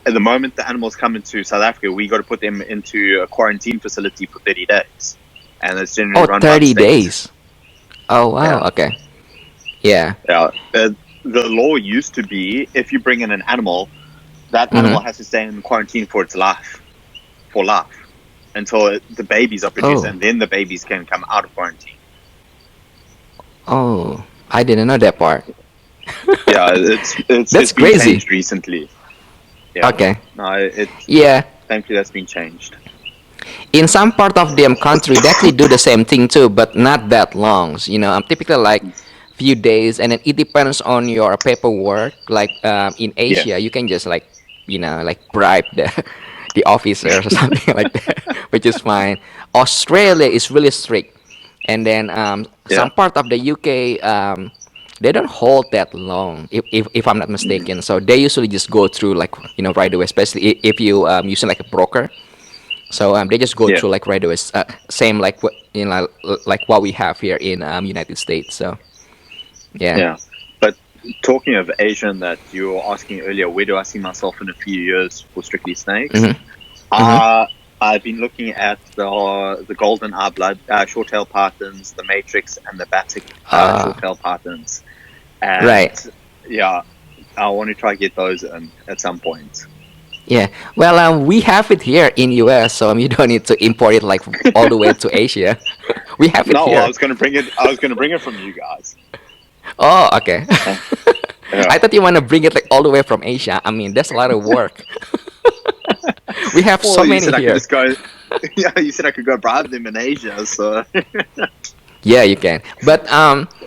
at the moment the animals come into South Africa, we got to put them into a quarantine facility for 30 days, and it's generally Oh, run by the 30 state. days. Oh wow. Yeah. Okay. Yeah. Yeah. The law used to be if you bring in an animal, that animal Mm-hmm. has to stay in quarantine for life, until the babies are produced, Oh. and then the babies can come out of quarantine. Oh. I didn't know that part. Yeah, it's That's it's been crazy. changed recently. Yeah, Okay. no, it's Yeah. thankfully that's been changed. In some part of the country they actually do the same thing too, but not that long. I'm typically like few days, and then it depends on your paperwork. Like in Yeah, Asia you can just like like bribe the the officers or something like that, which is fine. Australia is really strict, and then yeah, some part of the UK, they don't hold that long, if I'm not mm, mistaken. So they usually just go through like right away, especially if you using like a broker. So they just go yeah, through like right away, same like what like what we have here in United States. So yeah. yeah. But talking of Asian, that you were asking earlier, where do I see myself in a few years for Strictly Snakes? Mhm. Mhm. Uh, I've been looking at the golden eye blood short tail pythons, the matrix, and the batic short Uh, tail pythons, and right. yeah. I want to try get those in at some point. Yeah. Well, we have it here in US, so you don't need to import it like all the way to Asia. We have it No, I here. was gonna bring it. I was gonna bring it from you guys. Oh, okay. Uh, yeah. I thought you want to bring it like all the way from Asia. I mean, that's a lot of work. We have so Well, you many said I could here. just go. Yeah, you said I could go bribe them in Asia. So, Yeah, you can. But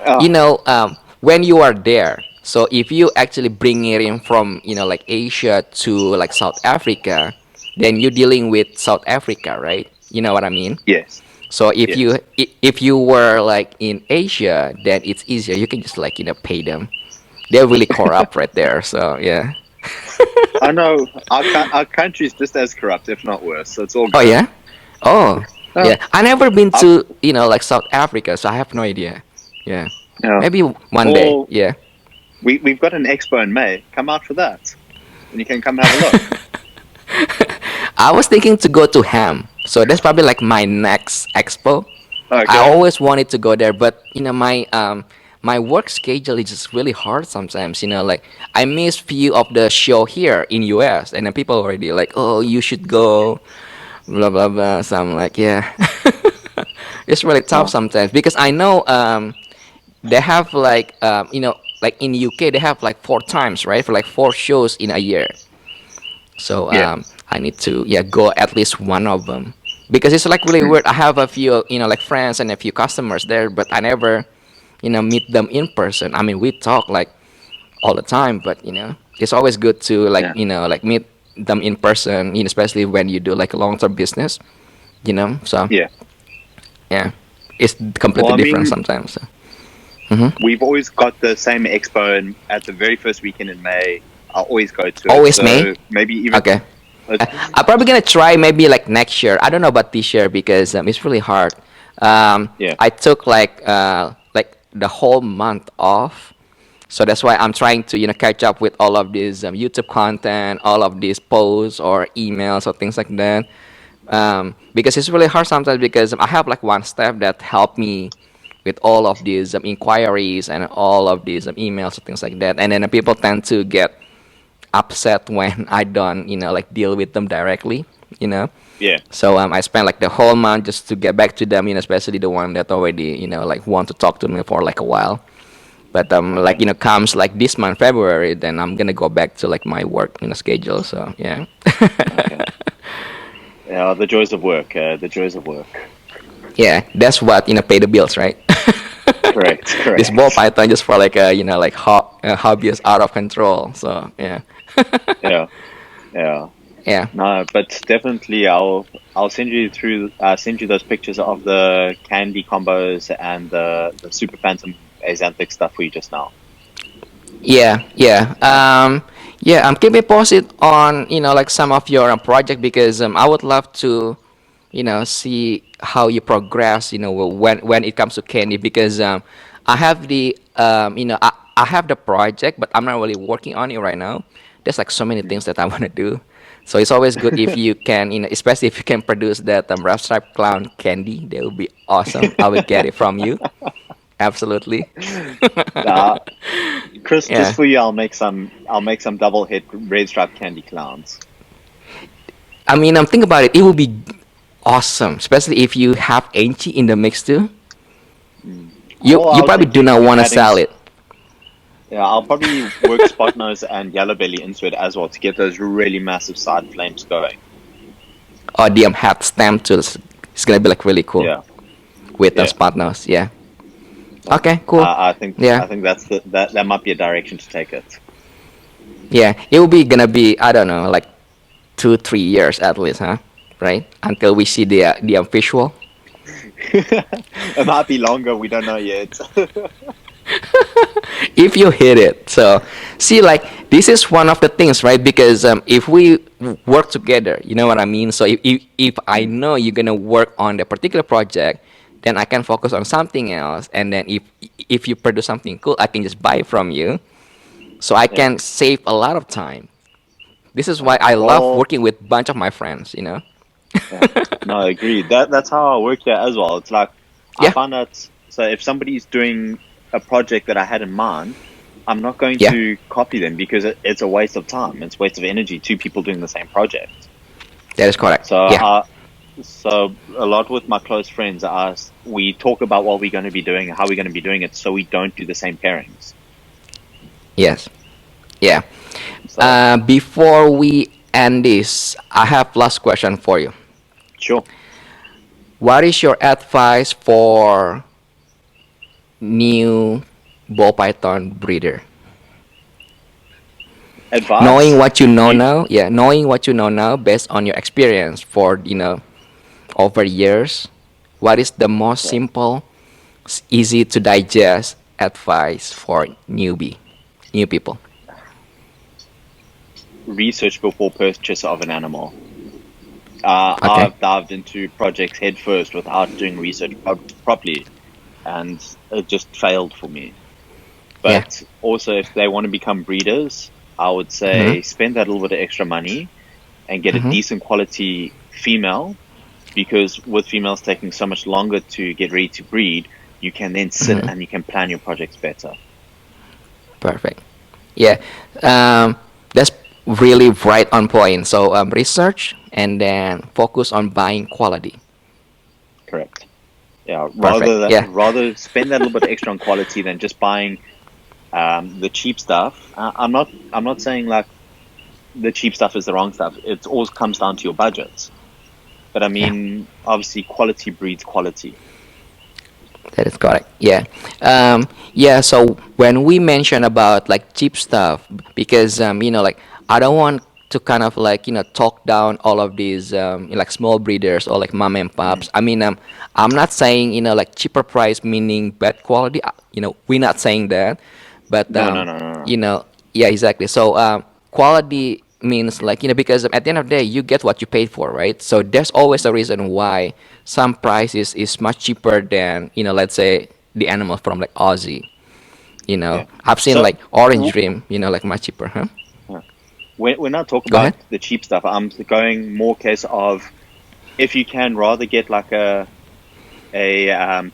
oh, when you are there, so if you actually bring it in from like Asia to like South Africa, then you're dealing with South Africa, right? You know what I mean? yes, So yes. if you were like in Asia, then it's easier. You can just like pay them. They're really corrupt right there. So yeah. I know our country is just as corrupt, if not worse. So it's all Oh good. yeah. Oh Oh, yeah. I never been I've, to like South Africa, so I have no idea. Yeah. yeah. Maybe one day. Well, Yeah. we've got an expo in May. Come out for that, and you can come have a look. I was thinking to go to Ham, so that's probably like my next expo. I Okay. always wanted to go there, but my work schedule is just really hard sometimes. Like I miss few of the show here in US, and then people already like, oh, you should go, blah blah blah. So I'm like, yeah, it's really tough Oh, sometimes because I know they have like like in UK they have like 4 times, right, for like 4 shows in a year. So yeah. I need to go at least one of them because it's like really weird. I have a few like friends and a few customers there, but I never meet them in person. I mean we talk like all the time, but it's always good to like Yeah. like meet them in person. Especially when you do like a long term business. So Yeah. yeah, it's Well, completely I different mean, sometimes. So. Hmm. we've always got the same expo at the very first weekend in May. I'll always go to it. Always May. So maybe even Okay. uh, I'm probably gonna try maybe like next year. I don't know about this year because it's really hard. yeah, I took like the whole month off, so that's why I'm trying to catch up with all of these YouTube content, all of these posts or emails or things like that. Because it's really hard sometimes because I have like one staff that helped me with all of these inquiries and all of these emails and things like that, and then people tend to get upset when I don't, like deal with them directly, you know. yeah, So I spent like the whole month just to get back to them, especially the one that already, like want to talk to me for like a while. But like okay, comes like this month February, then I'm gonna go back to like my work schedule. So yeah, okay. Yeah, the joys of work. The joys of work. yeah, that's what pay the bills, right? Correct, This ball correct. python just for like a like hobby is out of control. So yeah, Yeah, yeah. yeah. No, but definitely, I'll send you through. Send you those pictures of the candy combos and the super phantom axanthic stuff for you just now. Yeah, yeah. Yeah, keep me posted on, like some of your project because I would love to, see how you progress, when it comes to candy because I have I have the project, but I'm not really working on it right now. There's like so many things that I want to do. So it's always good if you can, especially if you can produce that rough stripe clown candy, that would be awesome. I will get it from you. Absolutely. Uh, Chris, just Yeah. for you, I'll make some. I'll make some double hit red stripe candy clowns. I mean, I'm thinking about it. It would be awesome, especially if you have Anchi in the mix too. Mm. You Well, I you was probably do not thinking want to adding. sell it. Yeah, I'll probably work spot nose and yellow belly into it as well to get those really massive side flames going. Or the hat stamp too. It's gonna be like really cool Yeah, with yeah. spot nose. Yeah. So, Okay. Cool. Yeah. I think that might be a direction to take it. Yeah. It will be gonna be I don't know like 2 3 years at least, huh? Right? Until we see the visual. It might be longer. We don't know yet. If you hit it. So, see, like this is one of the things, right? Because if we work together, you know what I mean. So if I Mm, know you're gonna work on the particular project, then I can focus on something else. And then if you produce something cool, I can just buy from you. So I yeah. can save a lot of time. This is why I love Well, working with bunch of my friends. yeah. No, I agree. That's how I work here as well. It's like I Yeah. find that so if somebody's doing a project that I had in mind, I'm not going Yeah, to copy them because it's a waste of time. It's a waste of energy. Two people doing the same project. that is correct. So Yeah, so a lot with my close friends, we talk about what we're going to be doing, how we're going to be doing it, so we don't do the same pairings. yes, yeah. So Before we end this, I have last question for you. sure. What is your advice for new ball python breeder? Knowing Advice. what you know You now, yeah, knowing what you know now based on your experience for over years, what is the most okay. simple, easy to digest advice for new people? Research before purchase of an animal. Okay. I've dived into projects head first without doing research properly, and it just failed for me. Yeah. But also, if they want to become breeders, I would Mhm. say spend that little bit of extra money and get a Mhm. decent quality female, because with females taking so much longer to get ready to breed, you can then sit Mhm. and you can plan your projects better. Perfect. Yeah. That's really right on point. So research and then focus on buying quality. Correct. Yeah, Perfect. Yeah. rather spend that little bit extra on quality than just buying the cheap stuff. I'm not saying like the cheap stuff is the wrong stuff. It all comes down to your budget. But I Yeah. mean, obviously, quality breeds quality. That is correct. Yeah. Yeah. So when we mention about like cheap stuff, because like I don't want to kind of like talk down all of these like small breeders or like mom and Mm. pops. I mean, I'm not saying like cheaper price meaning bad quality. We're not saying that, but No, no, no, no, no. you know, yeah, exactly. So quality means like because at the end of the day you get what you paid for, right? So there's always a reason why some prices is much cheaper than let's say the animal from like Aussie. Yeah. I've seen So, like Orange w- Dream, like much cheaper, huh? yeah. When I talk Go ahead. about the cheap stuff, I'm going more case of if you can rather get like a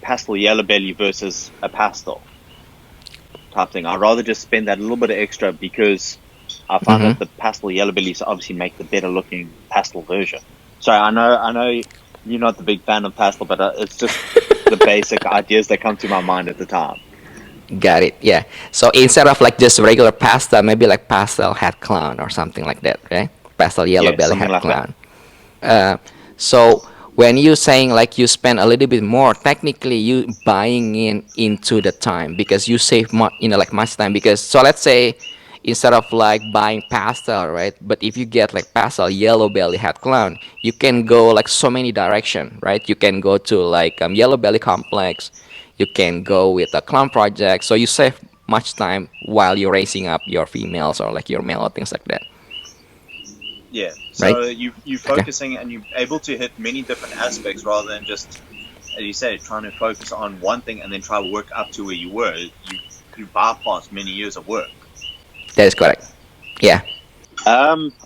pastel yellow belly versus a pastel type thing. I'd rather just spend that little bit of extra because I find Mm-hmm. that the pastel yellow bellies obviously make the better looking pastel version. So I know you're not the big fan of pastel, but it's just the basic ideas that come to my mind at the time. Got it. Yeah. So instead of like just regular pasta, maybe like pastel hat clown or something like that, okay? Pastel yellow Yeah, belly something hat like that. clown. So when you saying like you spend a little bit more, technically you buying in into the time because you save much, like much time. Because so let's say instead of like buying pastel, right? But if you get like pastel yellow belly hat clown, you can go like so many direction, right? You can go to like yellow belly complex, you can go with a clown project, so you save much time while you're raising up your females or like your male or things like that, Yeah. right? So you Okay. focusing and you're able to hit many different aspects rather than just, as you say, trying to focus on one thing and then try to work up to where you were. You bypass many years of work. That is correct. Yeah.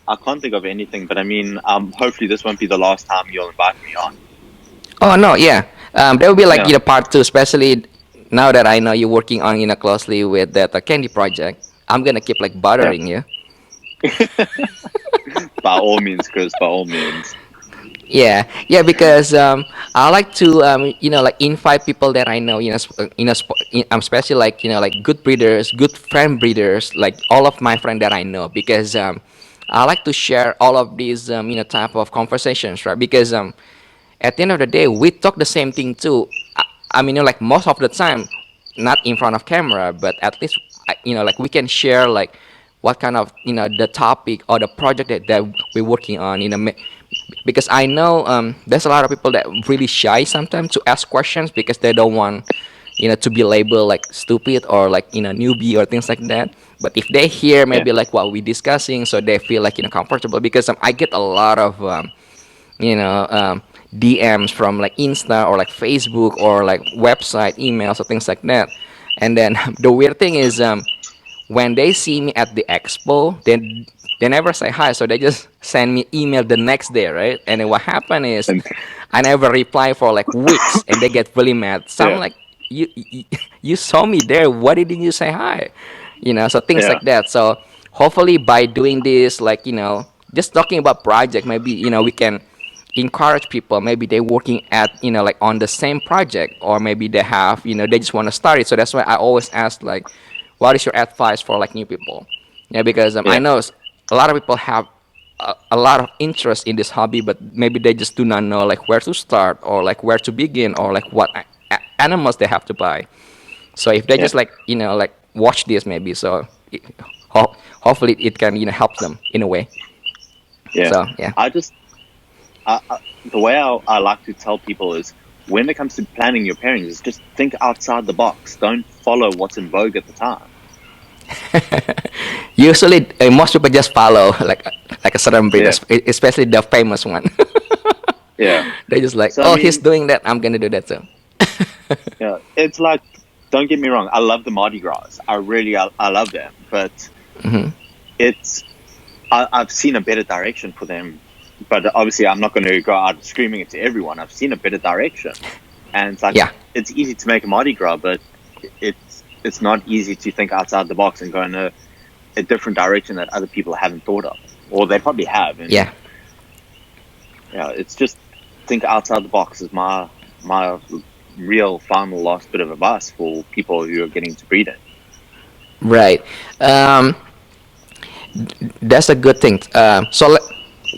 I can't think of anything, but I mean, hopefully this won't be the last time you'll invite me on. Oh no, yeah. There will be like Yeah. part two, especially now that I know you're working on closely with that candy project. I'm gonna keep like Yeah. bothering you. By all means, Chris. By all means. Yeah, yeah, because I like to like invite people that I know, especially like like good breeders, good friend breeders, like all of my friends that I know, because I like to share all of these type of conversations, right? Because at the end of the day, we talk the same thing too. I mean, like most of the time, not in front of camera, but at least like we can share like what kind of the topic or the project that we're working on. Because I know there's a lot of people that really shy sometimes to ask questions because they don't want to be labeled like stupid or like newbie or things like that. But if they hear Yeah. maybe like what we're discussing, so they feel like comfortable, because I get a lot of you know um, DMs from like Insta or like Facebook or like website emails or things like that. And then the weird thing is when they see me at the expo, then they never say hi, so they just send me email the next day, right? And then what happened is And I never reply for like weeks, and they get really mad. So I'm yeah. like, you you saw me there. Why didn't you say hi? So things Yeah. like that. So hopefully by doing this, like, just talking about project, maybe, we can encourage people. Maybe they're working at, like on the same project, or maybe they have, they just want to start it. So that's why I always ask, like, what is your advice for like new people? Yeah, because I Yeah. know a lot of people have a lot of interest in this hobby, but maybe they just do not know like where to start, or like where to begin, or like what animals they have to buy. So if they Yeah. just like, like watch this maybe, so hopefully it can, help them in a way. Yeah. So yeah. I just, the way I like to tell people is, when it comes to planning your pairings, is just think outside the box. Don't follow what's in vogue at the time. Usually, most people just follow like a certain breed, Yeah. especially the famous one. Yeah. They just like, So I oh, he's mean, doing that, I'm gonna do that too. yeah, it's like, don't get me wrong, I love the Mardi Gras. I love them, but Hmm. it's, I've seen a better direction for them. But obviously, I'm not going to go out screaming it to everyone. I've seen a better direction, and it's like, Yeah. it's easy to make a Mardi Gras, but it's not easy to think outside the box and go in a different direction that other people haven't thought of, or they probably have. And Yeah. yeah, it's just think outside the box is my real final last bit of advice for people who are getting into breeding. Right. Um, that's a good thing.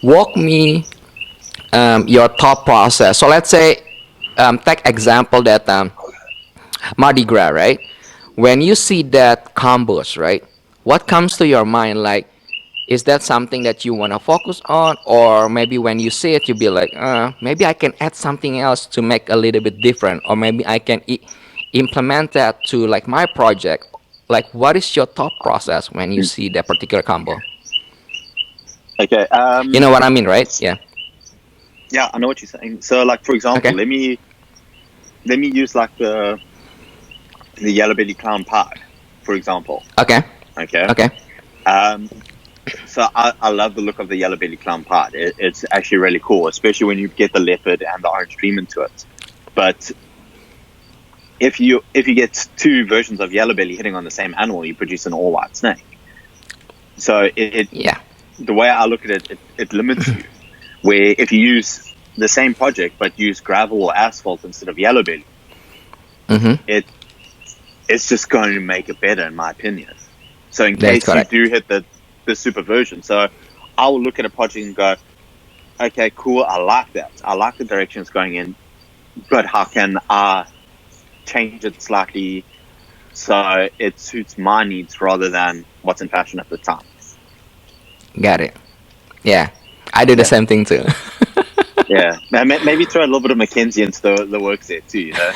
Walk me your thought process. So let's say, take example that Mardi Gras, right? When you see that combos, right? What comes to your mind? Like, is that something that you want to focus on, or maybe when you see it, you be like, maybe I can add something else to make a little bit different, or maybe I can implement that to like my project. Like, what is your thought process when you see that particular combo? Okay. You know what I mean, right? Yeah. Yeah, I know what you're saying. So, like, for example, Okay. let me use like the yellow belly clown pie, for example. Okay. Okay. Okay. Um, so I love the look of the yellow belly clown pie. It's actually really cool, especially when you get the leopard and the orange dream into it. But if you get two versions of yellow belly hitting on the same animal, you produce an all white snake. So Yeah. the way I look at it, it limits you. Where if you use the same project but use gravel or asphalt instead of yellow belly, Mm-hmm. it's just going to make it better, in my opinion. So in That's case you correct. do hit the super version, so I will look at a project and go, okay, cool, I like that. I like the direction it's going in, but how can I change it slightly so it suits my needs rather than what's in fashion at the time? Got it. Yeah. I do the Yeah. same thing too. Yeah, maybe throw a little bit of Mackenzie into the works there too, you know?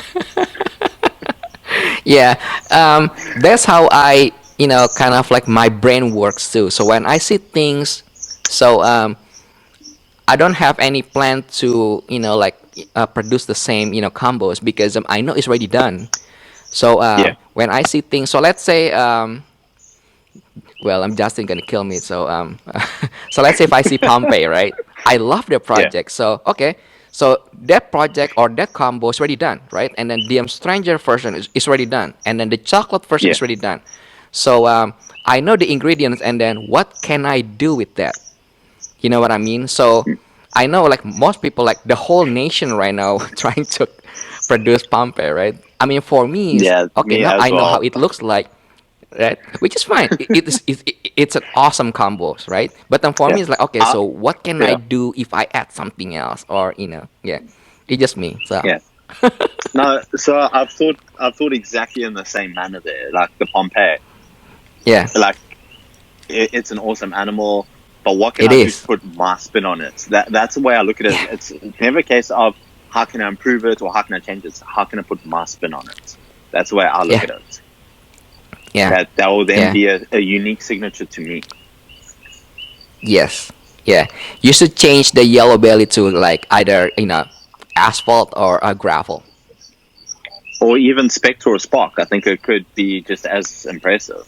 Yeah. That's how I, kind of like my brain works too. So when I see things, so I don't have any plan to, like produce the same, combos, because I know it's already done. So Yeah, when I see things, so let's say, well, I'm Justin gonna kill me. So so let's say if I see Pompeii, right? I love the yeah, project. So okay, so that project or that combo is already done, right? And then the stranger version is already done, and then the chocolate version yeah, is already done. So I know the ingredients, and then what can I do with that? You know what I mean? So I know like most people, like the whole nation right now, trying to produce Pompeii, right? I mean, for me, it's yeah, okay. me Now as I know how well. it looks like, right? Which is fine. It's an awesome combos, right? But then for Yeah, me, it's like, okay, I, so what can I yeah, do if I add something else, or yeah, it's just me. So yeah. No, so I've thought exactly in the same manner there. Like the Pompeii, yeah, like it's an awesome animal, but what can it I do to is. put my spin on it? That's the way I look at it. Yeah, It's never a case of how can I improve it or how can I change it. How can I put my spin on it? That's the way I look yeah, at it. yeah, That will then yeah. be a unique signature to me. Yes, yeah. You should change the yellow belly to like either asphalt or a gravel. Or even Spectre or Spark. I think it could be just as impressive.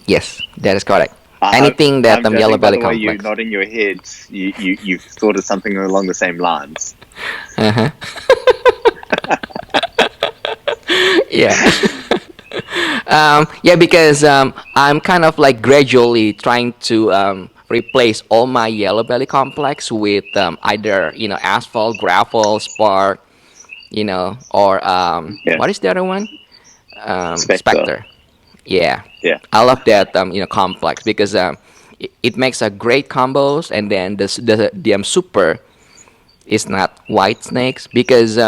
Yes, that is correct. I, Anything that I'm yellow judging by belly the way you're complex. nodding your head. You've thought of something along the same lines. Uh-huh. Yeah. Yeah, because I'm kind of like gradually trying to replace all my yellow belly complex with either asphalt, gravel, spark, or Yeah. what is the other one? Spectre. Spectre. Yeah, Yeah. I love that complex because it makes a great combos, and then the super is not white snakes because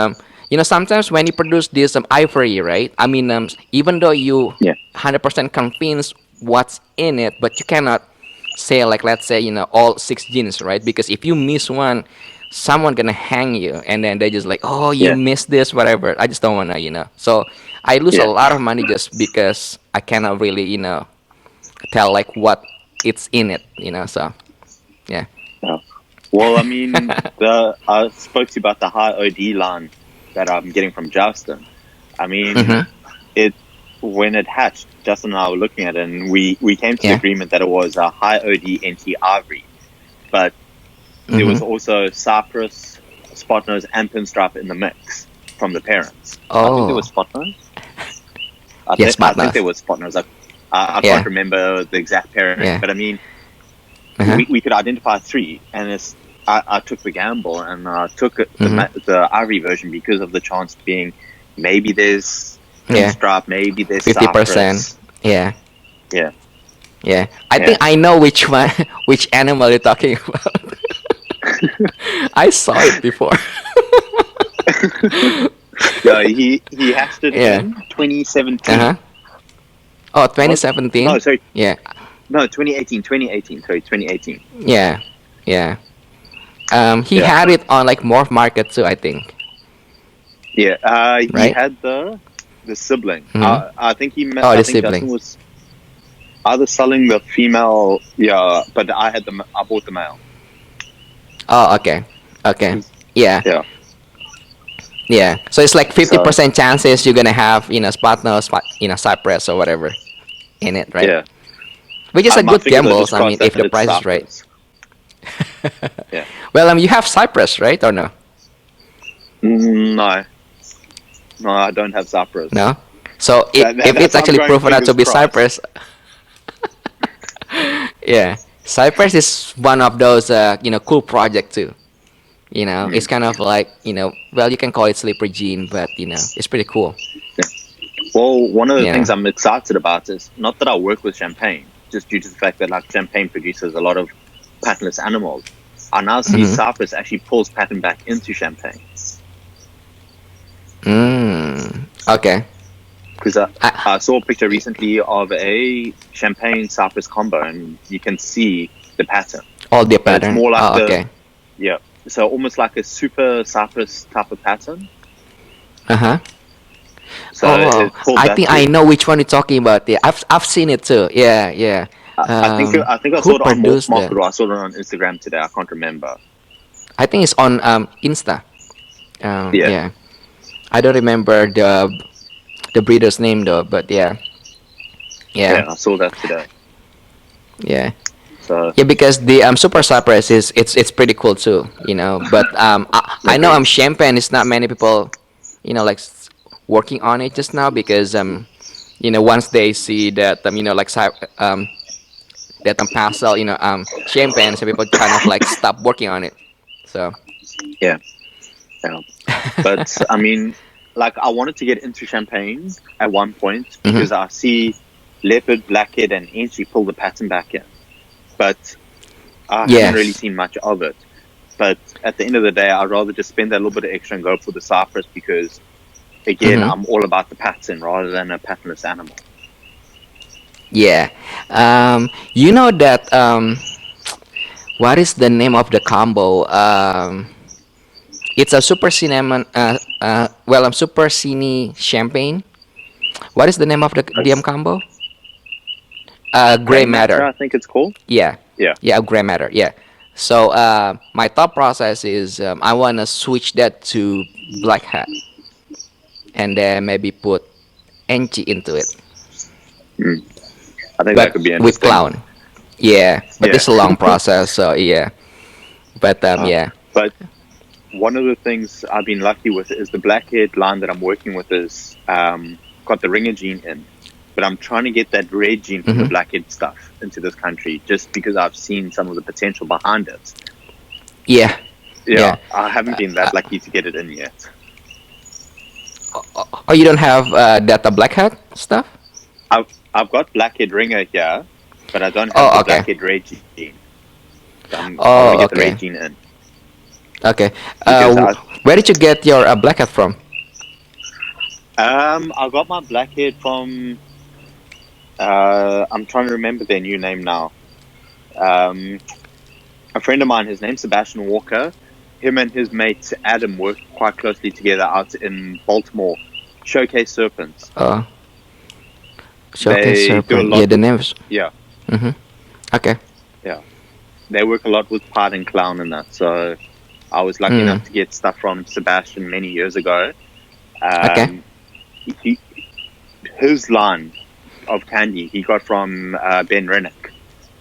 sometimes when you produce this ivory, right? I mean, even though you Yeah. 100% convinced what's in it, but you cannot say like, let's say, all six genes, right? Because if you miss one, someone gonna hang you, and then they just like, oh, you Yeah. missed this, whatever. I just don't wanna, So I lose a Yeah. lot of money just because I cannot really, tell like what it's in it, So yeah. Yeah. Well, I mean, I spoke to you about the high OD line that I'm getting from Justin. I mean, Hmm. it when it hatched, Justin and I were looking at it, and we came to the Yeah. agreement that it was a high OD NT ivory, but there Hmm. was also cypress, spot nose, and pinstripe in the mix from the parents. I think there was Oh, spot nose. yes, I think there partners. was spot nose. I can't Yeah. remember the exact pairing, Yeah. but I mean, Uh-huh. we could identify three, and I took the gamble and I took Hmm. the ivory version because of the chance being maybe there's Yeah. pinstripe, maybe there's 50%. cypress. Yeah. Yeah, Yeah. I think yeah. I know which one, which animal you're talking about. I saw it before. Yeah, he hatched it Yeah. in 2017. Uh-huh. Oh, Was it? No, 2017? sorry, Yeah. no, 2018, 2018. Sorry, 2018. Yeah. Yeah. He Yeah, had it on like Morph Market too, I think. yeah. He Right? had the sibling. Hmm. I think Oh, I the think Justin sibling. was either selling the female. Yeah, but I bought the male. Oh, okay. Okay. 'Cause- Yeah. Yeah. Yeah. So it's like So 50% chances you're gonna have, spot nose, cypress or whatever in it, right? yeah, Which is a my good fingers are gambles. just I mean, crossed if that the it's price is right. cypress. Yeah. Well, you have cypress, right, or no? No, no, I don't have cypress. No. So if it's That's why I'm actually going proven out to fingers be crossed. cypress, yeah, cypress is one of those cool project too. It's Mm. kind of like well, you can call it slippery gene, but it's pretty cool. Yeah. Well, one of the things Yeah. I'm excited about is not that I work with champagne, just due to the fact that like champagne produces a lot of patternless animals. I now see Hmm. cypress actually pulls pattern back into champagne Okay. because I, I saw a picture recently of a champagne cypress combo, and you can see the pattern, all the but it's pattern. more like Oh, okay. yeah, so almost like a super cypress type of pattern. Uh huh. So Oh, it pulled I that think I through. know which one you're talking about. Yeah, I've seen it too. Yeah, yeah. I think I Who saw it on Morph produced that? Market, or I saw it on Instagram today. I can't remember. I think it's on Insta. Yeah, Yeah. I don't remember the breeder's name though, but yeah, yeah, yeah, I saw that today. yeah, So yeah. Because the super cypress is it's pretty cool too, But I know agreed. champagne is not many people, like working on it just now because once they see that like that pastel champagne, so people kind of like stop working on it. So Yeah, yeah. But I mean, like I wanted to get into champagne at one point hmm. because I see leopard, blackhead, and Enchi pull the pattern back in, but I haven't really Yes. seen much of it. But at the end of the day, I'd rather just spend that little bit of extra and go for the cypress because, again, Hmm. I'm all about the pattern rather than a patternless animal. Yeah. You know that what is the name of the combo? It's a super cinnamon. Well, super cine champagne. What is the name of the DM It's combo? gray Gray matter, matter. I think it's called. Yeah. Yeah. Yeah, gray matter. Yeah. So my thought process is I wanna switch that to black hat and then maybe put Enchi into it, Mm. I think that but could be with interesting. clown. Yeah, but Yeah. it's a long process. So yeah. But Uh, yeah. but one of the things I've been lucky with is the blackhead line that I'm working with is got the ringer gene in. but I'm trying to get that red gene from the Mm-hmm. blackhead stuff into this country, just because I've seen some of the potential behind it. Yeah. Yeah, Yeah. I haven't been that lucky to get it in yet. Oh, you don't have that black hat stuff? I've got blackhead ringer here, but I don't have Oh, the okay. blackhead red gene. So I want to Oh, get the red okay. gene in Okay. because Where did you get your black hat from? I got my blackhead from I'm trying to remember their new name now. Um, a friend of mine, his name's Sebastian Walker. Him and his mate Adam work quite closely together out in Baltimore. Showcase Serpents. Oh, Showcase They do a Serpent. Yeah, lot the with names. yeah, Mm-hmm. Okay. yeah. They work a lot with Pied and Clown and that. So I was lucky Mm. enough to get stuff from Sebastian many years ago. Okay. Um, he, his line of candy he got from Ben Rennick,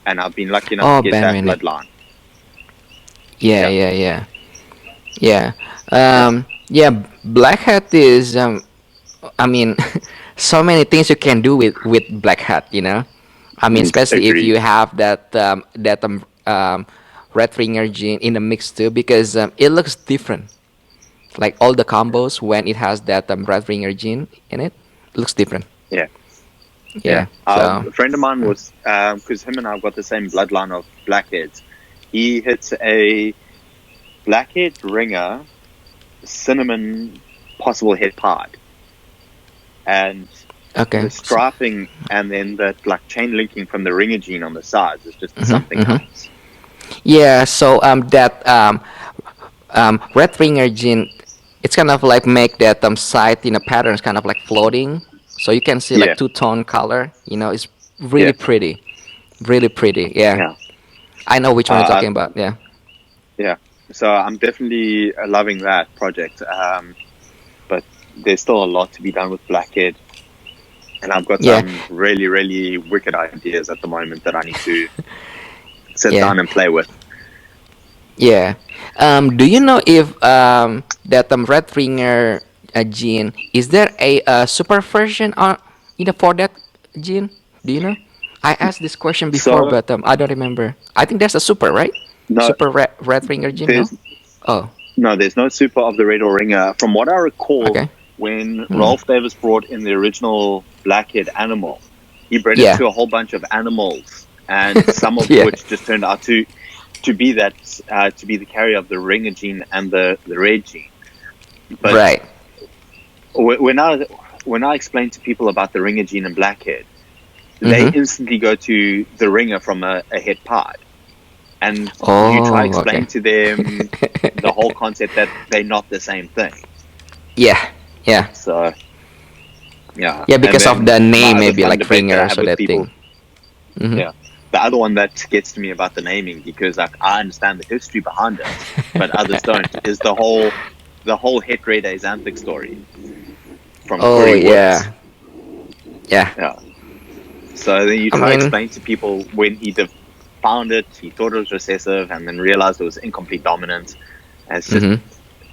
and I've been lucky enough to Oh, get Ben that Winnick. bloodline. Yeah, Yeah, yeah, yeah, yeah. yeah, Yeah. Black hat is I mean, so many things you can do with black hat. I mean, especially if agreed. you have red ringer gene in the mix too, because it looks different. Like all the combos when it has that red ringer gene in it, looks different. Yeah, yeah. Yeah. So. A friend of mine was because him and I've got the same bloodline of blackheads. He hits a blackhead ringer cinnamon possible head pied, and Okay. the striping and then that like chain linking from the ringer gene on the sides is just Mm-hmm, something mm-hmm. else. Yeah. So that red ringer gene, it's kind of like make that side patterns kind of like floating, so you can see like Yeah, two-tone color. It's yeah, really pretty, really pretty. Yeah, yeah. I know which one you're I talking about. Yeah. Yeah, so I'm definitely loving that project. But there's still a lot to be done with Blackhead, and I've got Yeah. some really, really wicked ideas at the moment that I need to sit Yeah. down and play with. Yeah. Do you know if that red ringer gene, is there a super version on for that gene? Do you know? I asked this question before, So but I don't remember. I think there's a super, right? no, Super red ringer gene, no? there's Oh, there's no super of the Red or Ringer. From what I recall, okay. when Hmm. Rolf Davis brought in the original Blackhead animal, he bred it Yeah. to a whole bunch of animals, and some of Yeah. which just turned out to be that to be the carrier of the Ringer gene and the red gene. But Right. when I explain to people about the ringer gene and blackhead, they Mm-hmm. instantly go to the ringer from a head pied, and you try Oh, explain okay. to them the whole concept that they're not the same thing. Yeah. Yeah. So yeah, Yeah, and because of then the my name, other maybe fun like debate that I ringer, have so with that people, thing. Mm-hmm. yeah, the other one that gets to me about the naming, because I understand the history behind it, but others don't, is the whole Het Red Xanthic story from Oh, Curry Woods. yeah. Yeah. Yeah. So then you I try to mean, explain to people when he found it, he thought it was recessive, and then realized it was incomplete dominant. And it's just, mm-hmm.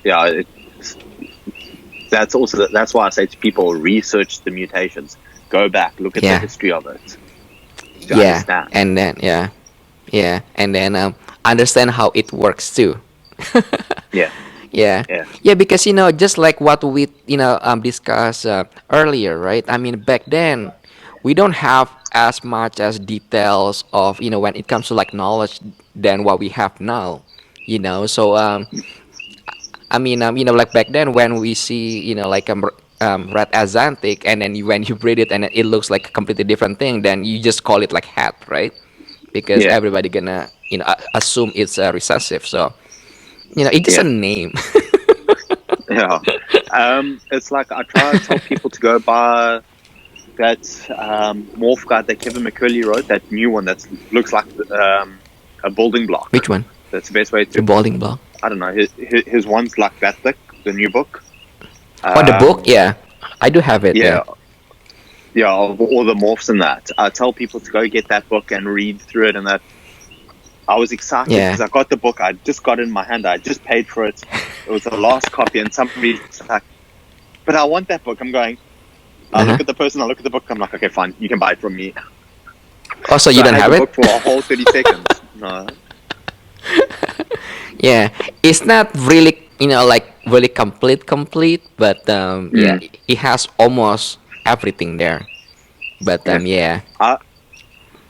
yeah, that's why I say to people, research the mutations, go back, look at the Yeah. history of it to Yeah. understand. And then, yeah. Yeah. And then understand how it works too. Yeah, Yeah. yeah, Yeah, because just like what we discussed earlier, right? I mean, back then we don't have as much as details of when it comes to like knowledge than what we have now. So I mean, like back then when we see like red azanthic, and then when you breed it and it looks like a completely different thing, then you just call it like hat, right? Because yeah, everybody gonna assume it's recessive. So it's just a yeah, name. yeah. It's like I try to tell people to go buy that morph guide that Kevin McCurley wrote, that new one that looks like a building block. Which one? That's the best way The to. balding block. I don't know. His one's like that thick. The new book. Oh, the book? Yeah, I do have it. Yeah. Yeah, yeah. Of all the morphs in that, I tell people to go get that book and read through it. And that I was excited Yeah. because I got the book. I just got it in my hand. I just paid for it. It was the last copy, and somebody's like, "But I want that book." I'm going. I Uh-huh. look at the person, I look at the book, I'm like, okay, fine, you can buy it from me. Oh, so So you I don't had the have it? book for a whole 30 seconds. No. Yeah, it's not really, like really complete, but yeah, Mm, it has almost everything there. But yeah. yeah, I,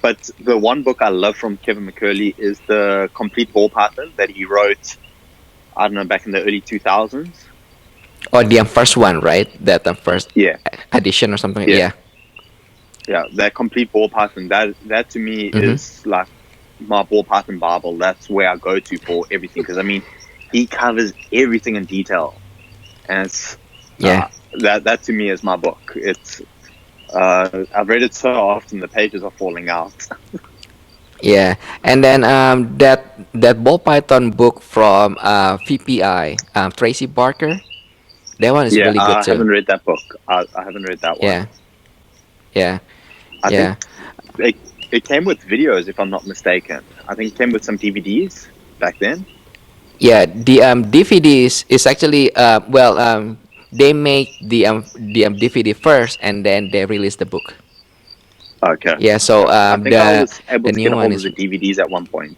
but the one book I love from Kevin McCurley is the Complete Ball Python that he wrote, I don't know, back in the early 2000s. or the first one, right? That the first Yeah, edition or something. yeah, Yeah. yeah. That Complete Ball Python, that to me Mm-hmm. is like my Ball Python Bible. That's where I go to for everything. Because, I mean, he covers everything in detail. And it's, Yeah. that to me is my book. It's I've read it so often the pages are falling out. Yeah, and then that ball python book from VPI, Tracy Barker. That one is Yeah, really good I too. haven't read that book. I haven't read that one. Yeah, yeah, I think yeah, it, it came with videos, if I'm not mistaken. I think it came with some DVDs back then. yeah. The DVDs is actually they make the DVD first and then they release the book. Okay, Yeah, so okay. I think I was able the to new get a one hold of is the DVDs at one point.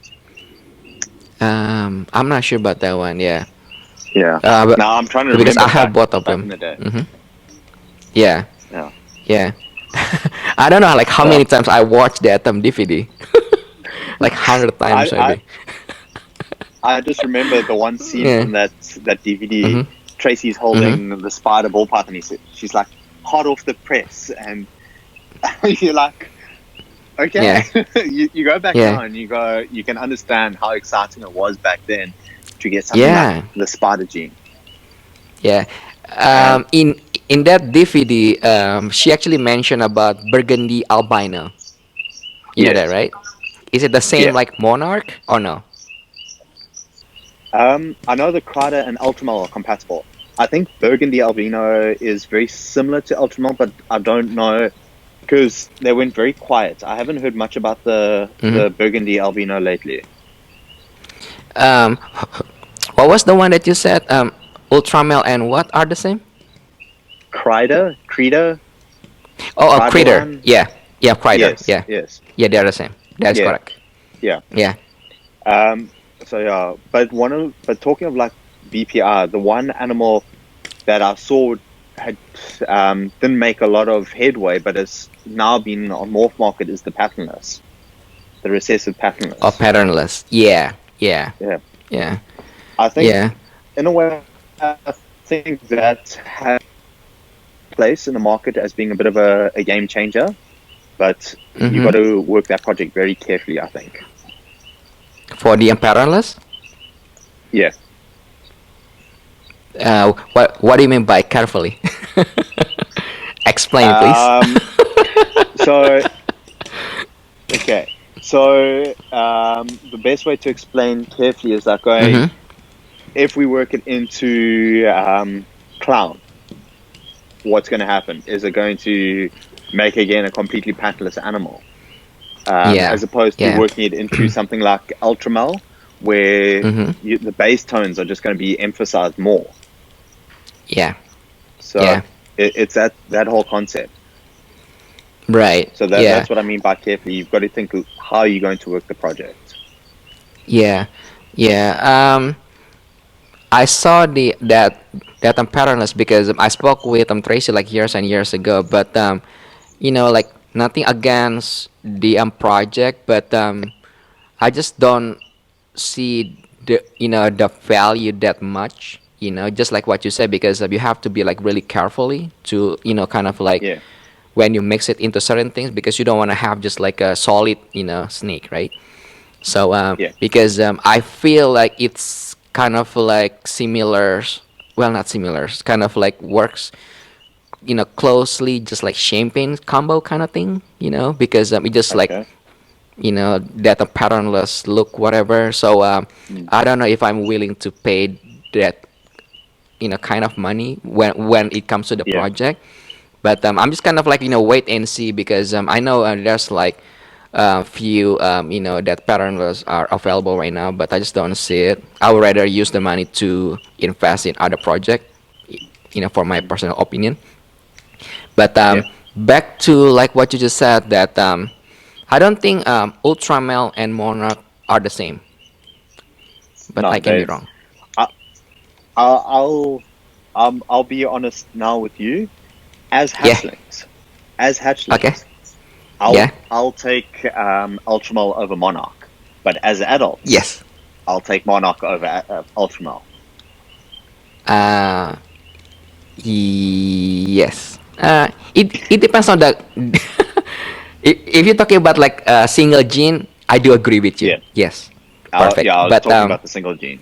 I'm not sure about that one. Yeah, Yeah. but Now I'm trying to because I remember have both of back them. in the day. Hmm. Yeah, Yeah. yeah. I don't know like how So many times I watched that DVD. Like 100 times I maybe. I just remember the one scene Yeah. from that DVD. Mhm. Tracy's Mhm. holding the spider ball python. She's like hot off the press, and you're like, okay. Yeah. You go back Yeah. now and you can understand how exciting it was back then to get something like Yeah. the spider gene. Yeah. And In that DVD, she actually mentioned about burgundy albino. You know that, yes, right? Is it the same yeah. like monarch or no? I know the Crider and Ultramel are compatible. I think Burgundy Albino is very similar to Ultramel, but I don't know because they went very quiet. I haven't heard much about Hmm. the Burgundy Albino lately. Um, what was the one that you said? Ultramel and what are the same? Crider, Oh, a critter. Criderline. Yeah. Yeah, critter. Yes, Yeah. yes, Yeah, they're the same. That is yeah, correct. yeah. Yeah. So yeah, but talking of like BPR, the one animal that I saw had didn't make a lot of headway, but it's now been on morph market is the patternless, the recessive Or patternless. patternless. Yeah. Yeah. Yeah, Yeah. I think Yeah. in a way, I think that has a place in the market as being a bit of a game changer, but you got Mm-hmm. to work that project very carefully. I think. For the patternless? Yeah. What do you mean by carefully? Explain, please. So okay. So the best way to explain carefully is like going, Mm-hmm. if we work it into clown, what's going to happen? Is it going to make again a completely patternless animal, Yeah. as opposed to Yeah. working it into something like Ultramel, where Mm-hmm. the base tones are just going to be emphasized more. Yeah. So Yeah. it's that whole concept. Right. So Yeah. that's what I mean by carefully. You've got to think how you're going to work the project. Yeah. Yeah. I saw that patternless because I spoke with Tracy like years and years ago, but like nothing against the project, but I just don't see the value that much. Just like what you said, because you have to be like really carefully to kind of like Yeah. when you mix it into certain things because you don't want to have just like a solid snake, right? So Yeah. because I feel like it's kind of like similar, well, not similar, it's kind of like works closely just like champagne combo kind of thing, because it just like Okay. that a patternless look whatever. So Mm. I don't know if I'm willing to pay that kind of money when it comes to the Yeah. project. But I'm just kind of like wait and see because I know there's like few that patternless are available right now, but I just don't see it. I would rather use the money to invest in other project, for my Mm. personal opinion. But Yeah. back to like what you just said, that I don't think ultra male and monarch are the same, but I No, can be they've. wrong. I, I'll be honest now with you. As Yeah. hatchlings, as Okay. hatchlings, Yeah. I'll take Ultramel over Monarch. But as adults, Yes. I'll take Monarch over Ultramel. Uh, yes. It depends on the. If you're talking about like a single gene, I do agree with you. Yeah. Yes. Perfect. Yeah, I was But talking about the single gene.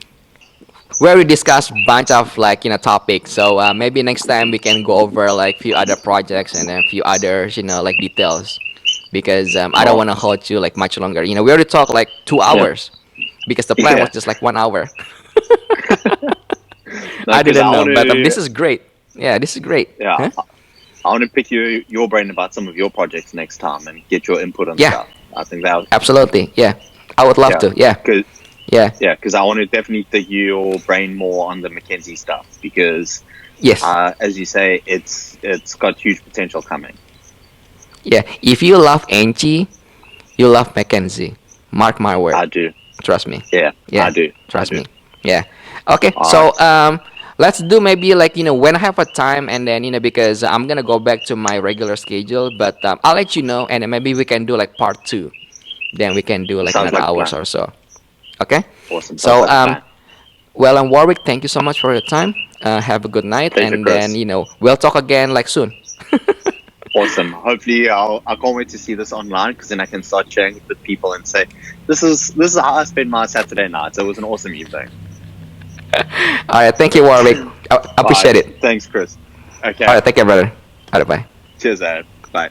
we already discussed bunch of like topics, so maybe next time we can go over like few other projects and then few others like details, because I don't Oh, want to hold you like much longer. We already talked like two yeah. hours because the plan was Yeah. just like 1 hour. No, I because I didn't know, want but to. this is great. Yeah, this is great. Yeah, Huh? I want to pick your brain about some of your projects next time and get your input on Yeah, stuff. I think that. absolutely. Yeah, I would love Yeah, to. Yeah, because yeah, I want to definitely pick your brain more on the Mackenzie stuff because, yes, as you say, it's got huge potential coming. yeah. If you love Angie, you love Mackenzie. Mark my word. I do. Trust me. Yeah, I Yeah, do. I trust do. me. Yeah. Okay, All so right. let's do maybe like when I have a time, and then because I'm gonna go back to my regular schedule, but I'll let you know, and then maybe we can do like part two. Then we can do like Sounds another like a hours plan. or so. Okay. Awesome. Sounds So like a plan. well, I'm Warwick. Thank you so much for your time. Have a good night, Pleasure, and then Chris. we'll talk again like soon. Awesome. Hopefully, I can't wait to see this online because then I can start sharing it with people and say, this is how I spent my Saturday night. So it was an awesome evening. All right. Thank you, Warwick. I Bye. appreciate it. Thanks, Chris. All Okay. right. Take care, brother. All right. Bye. Cheers, Ed. Bye.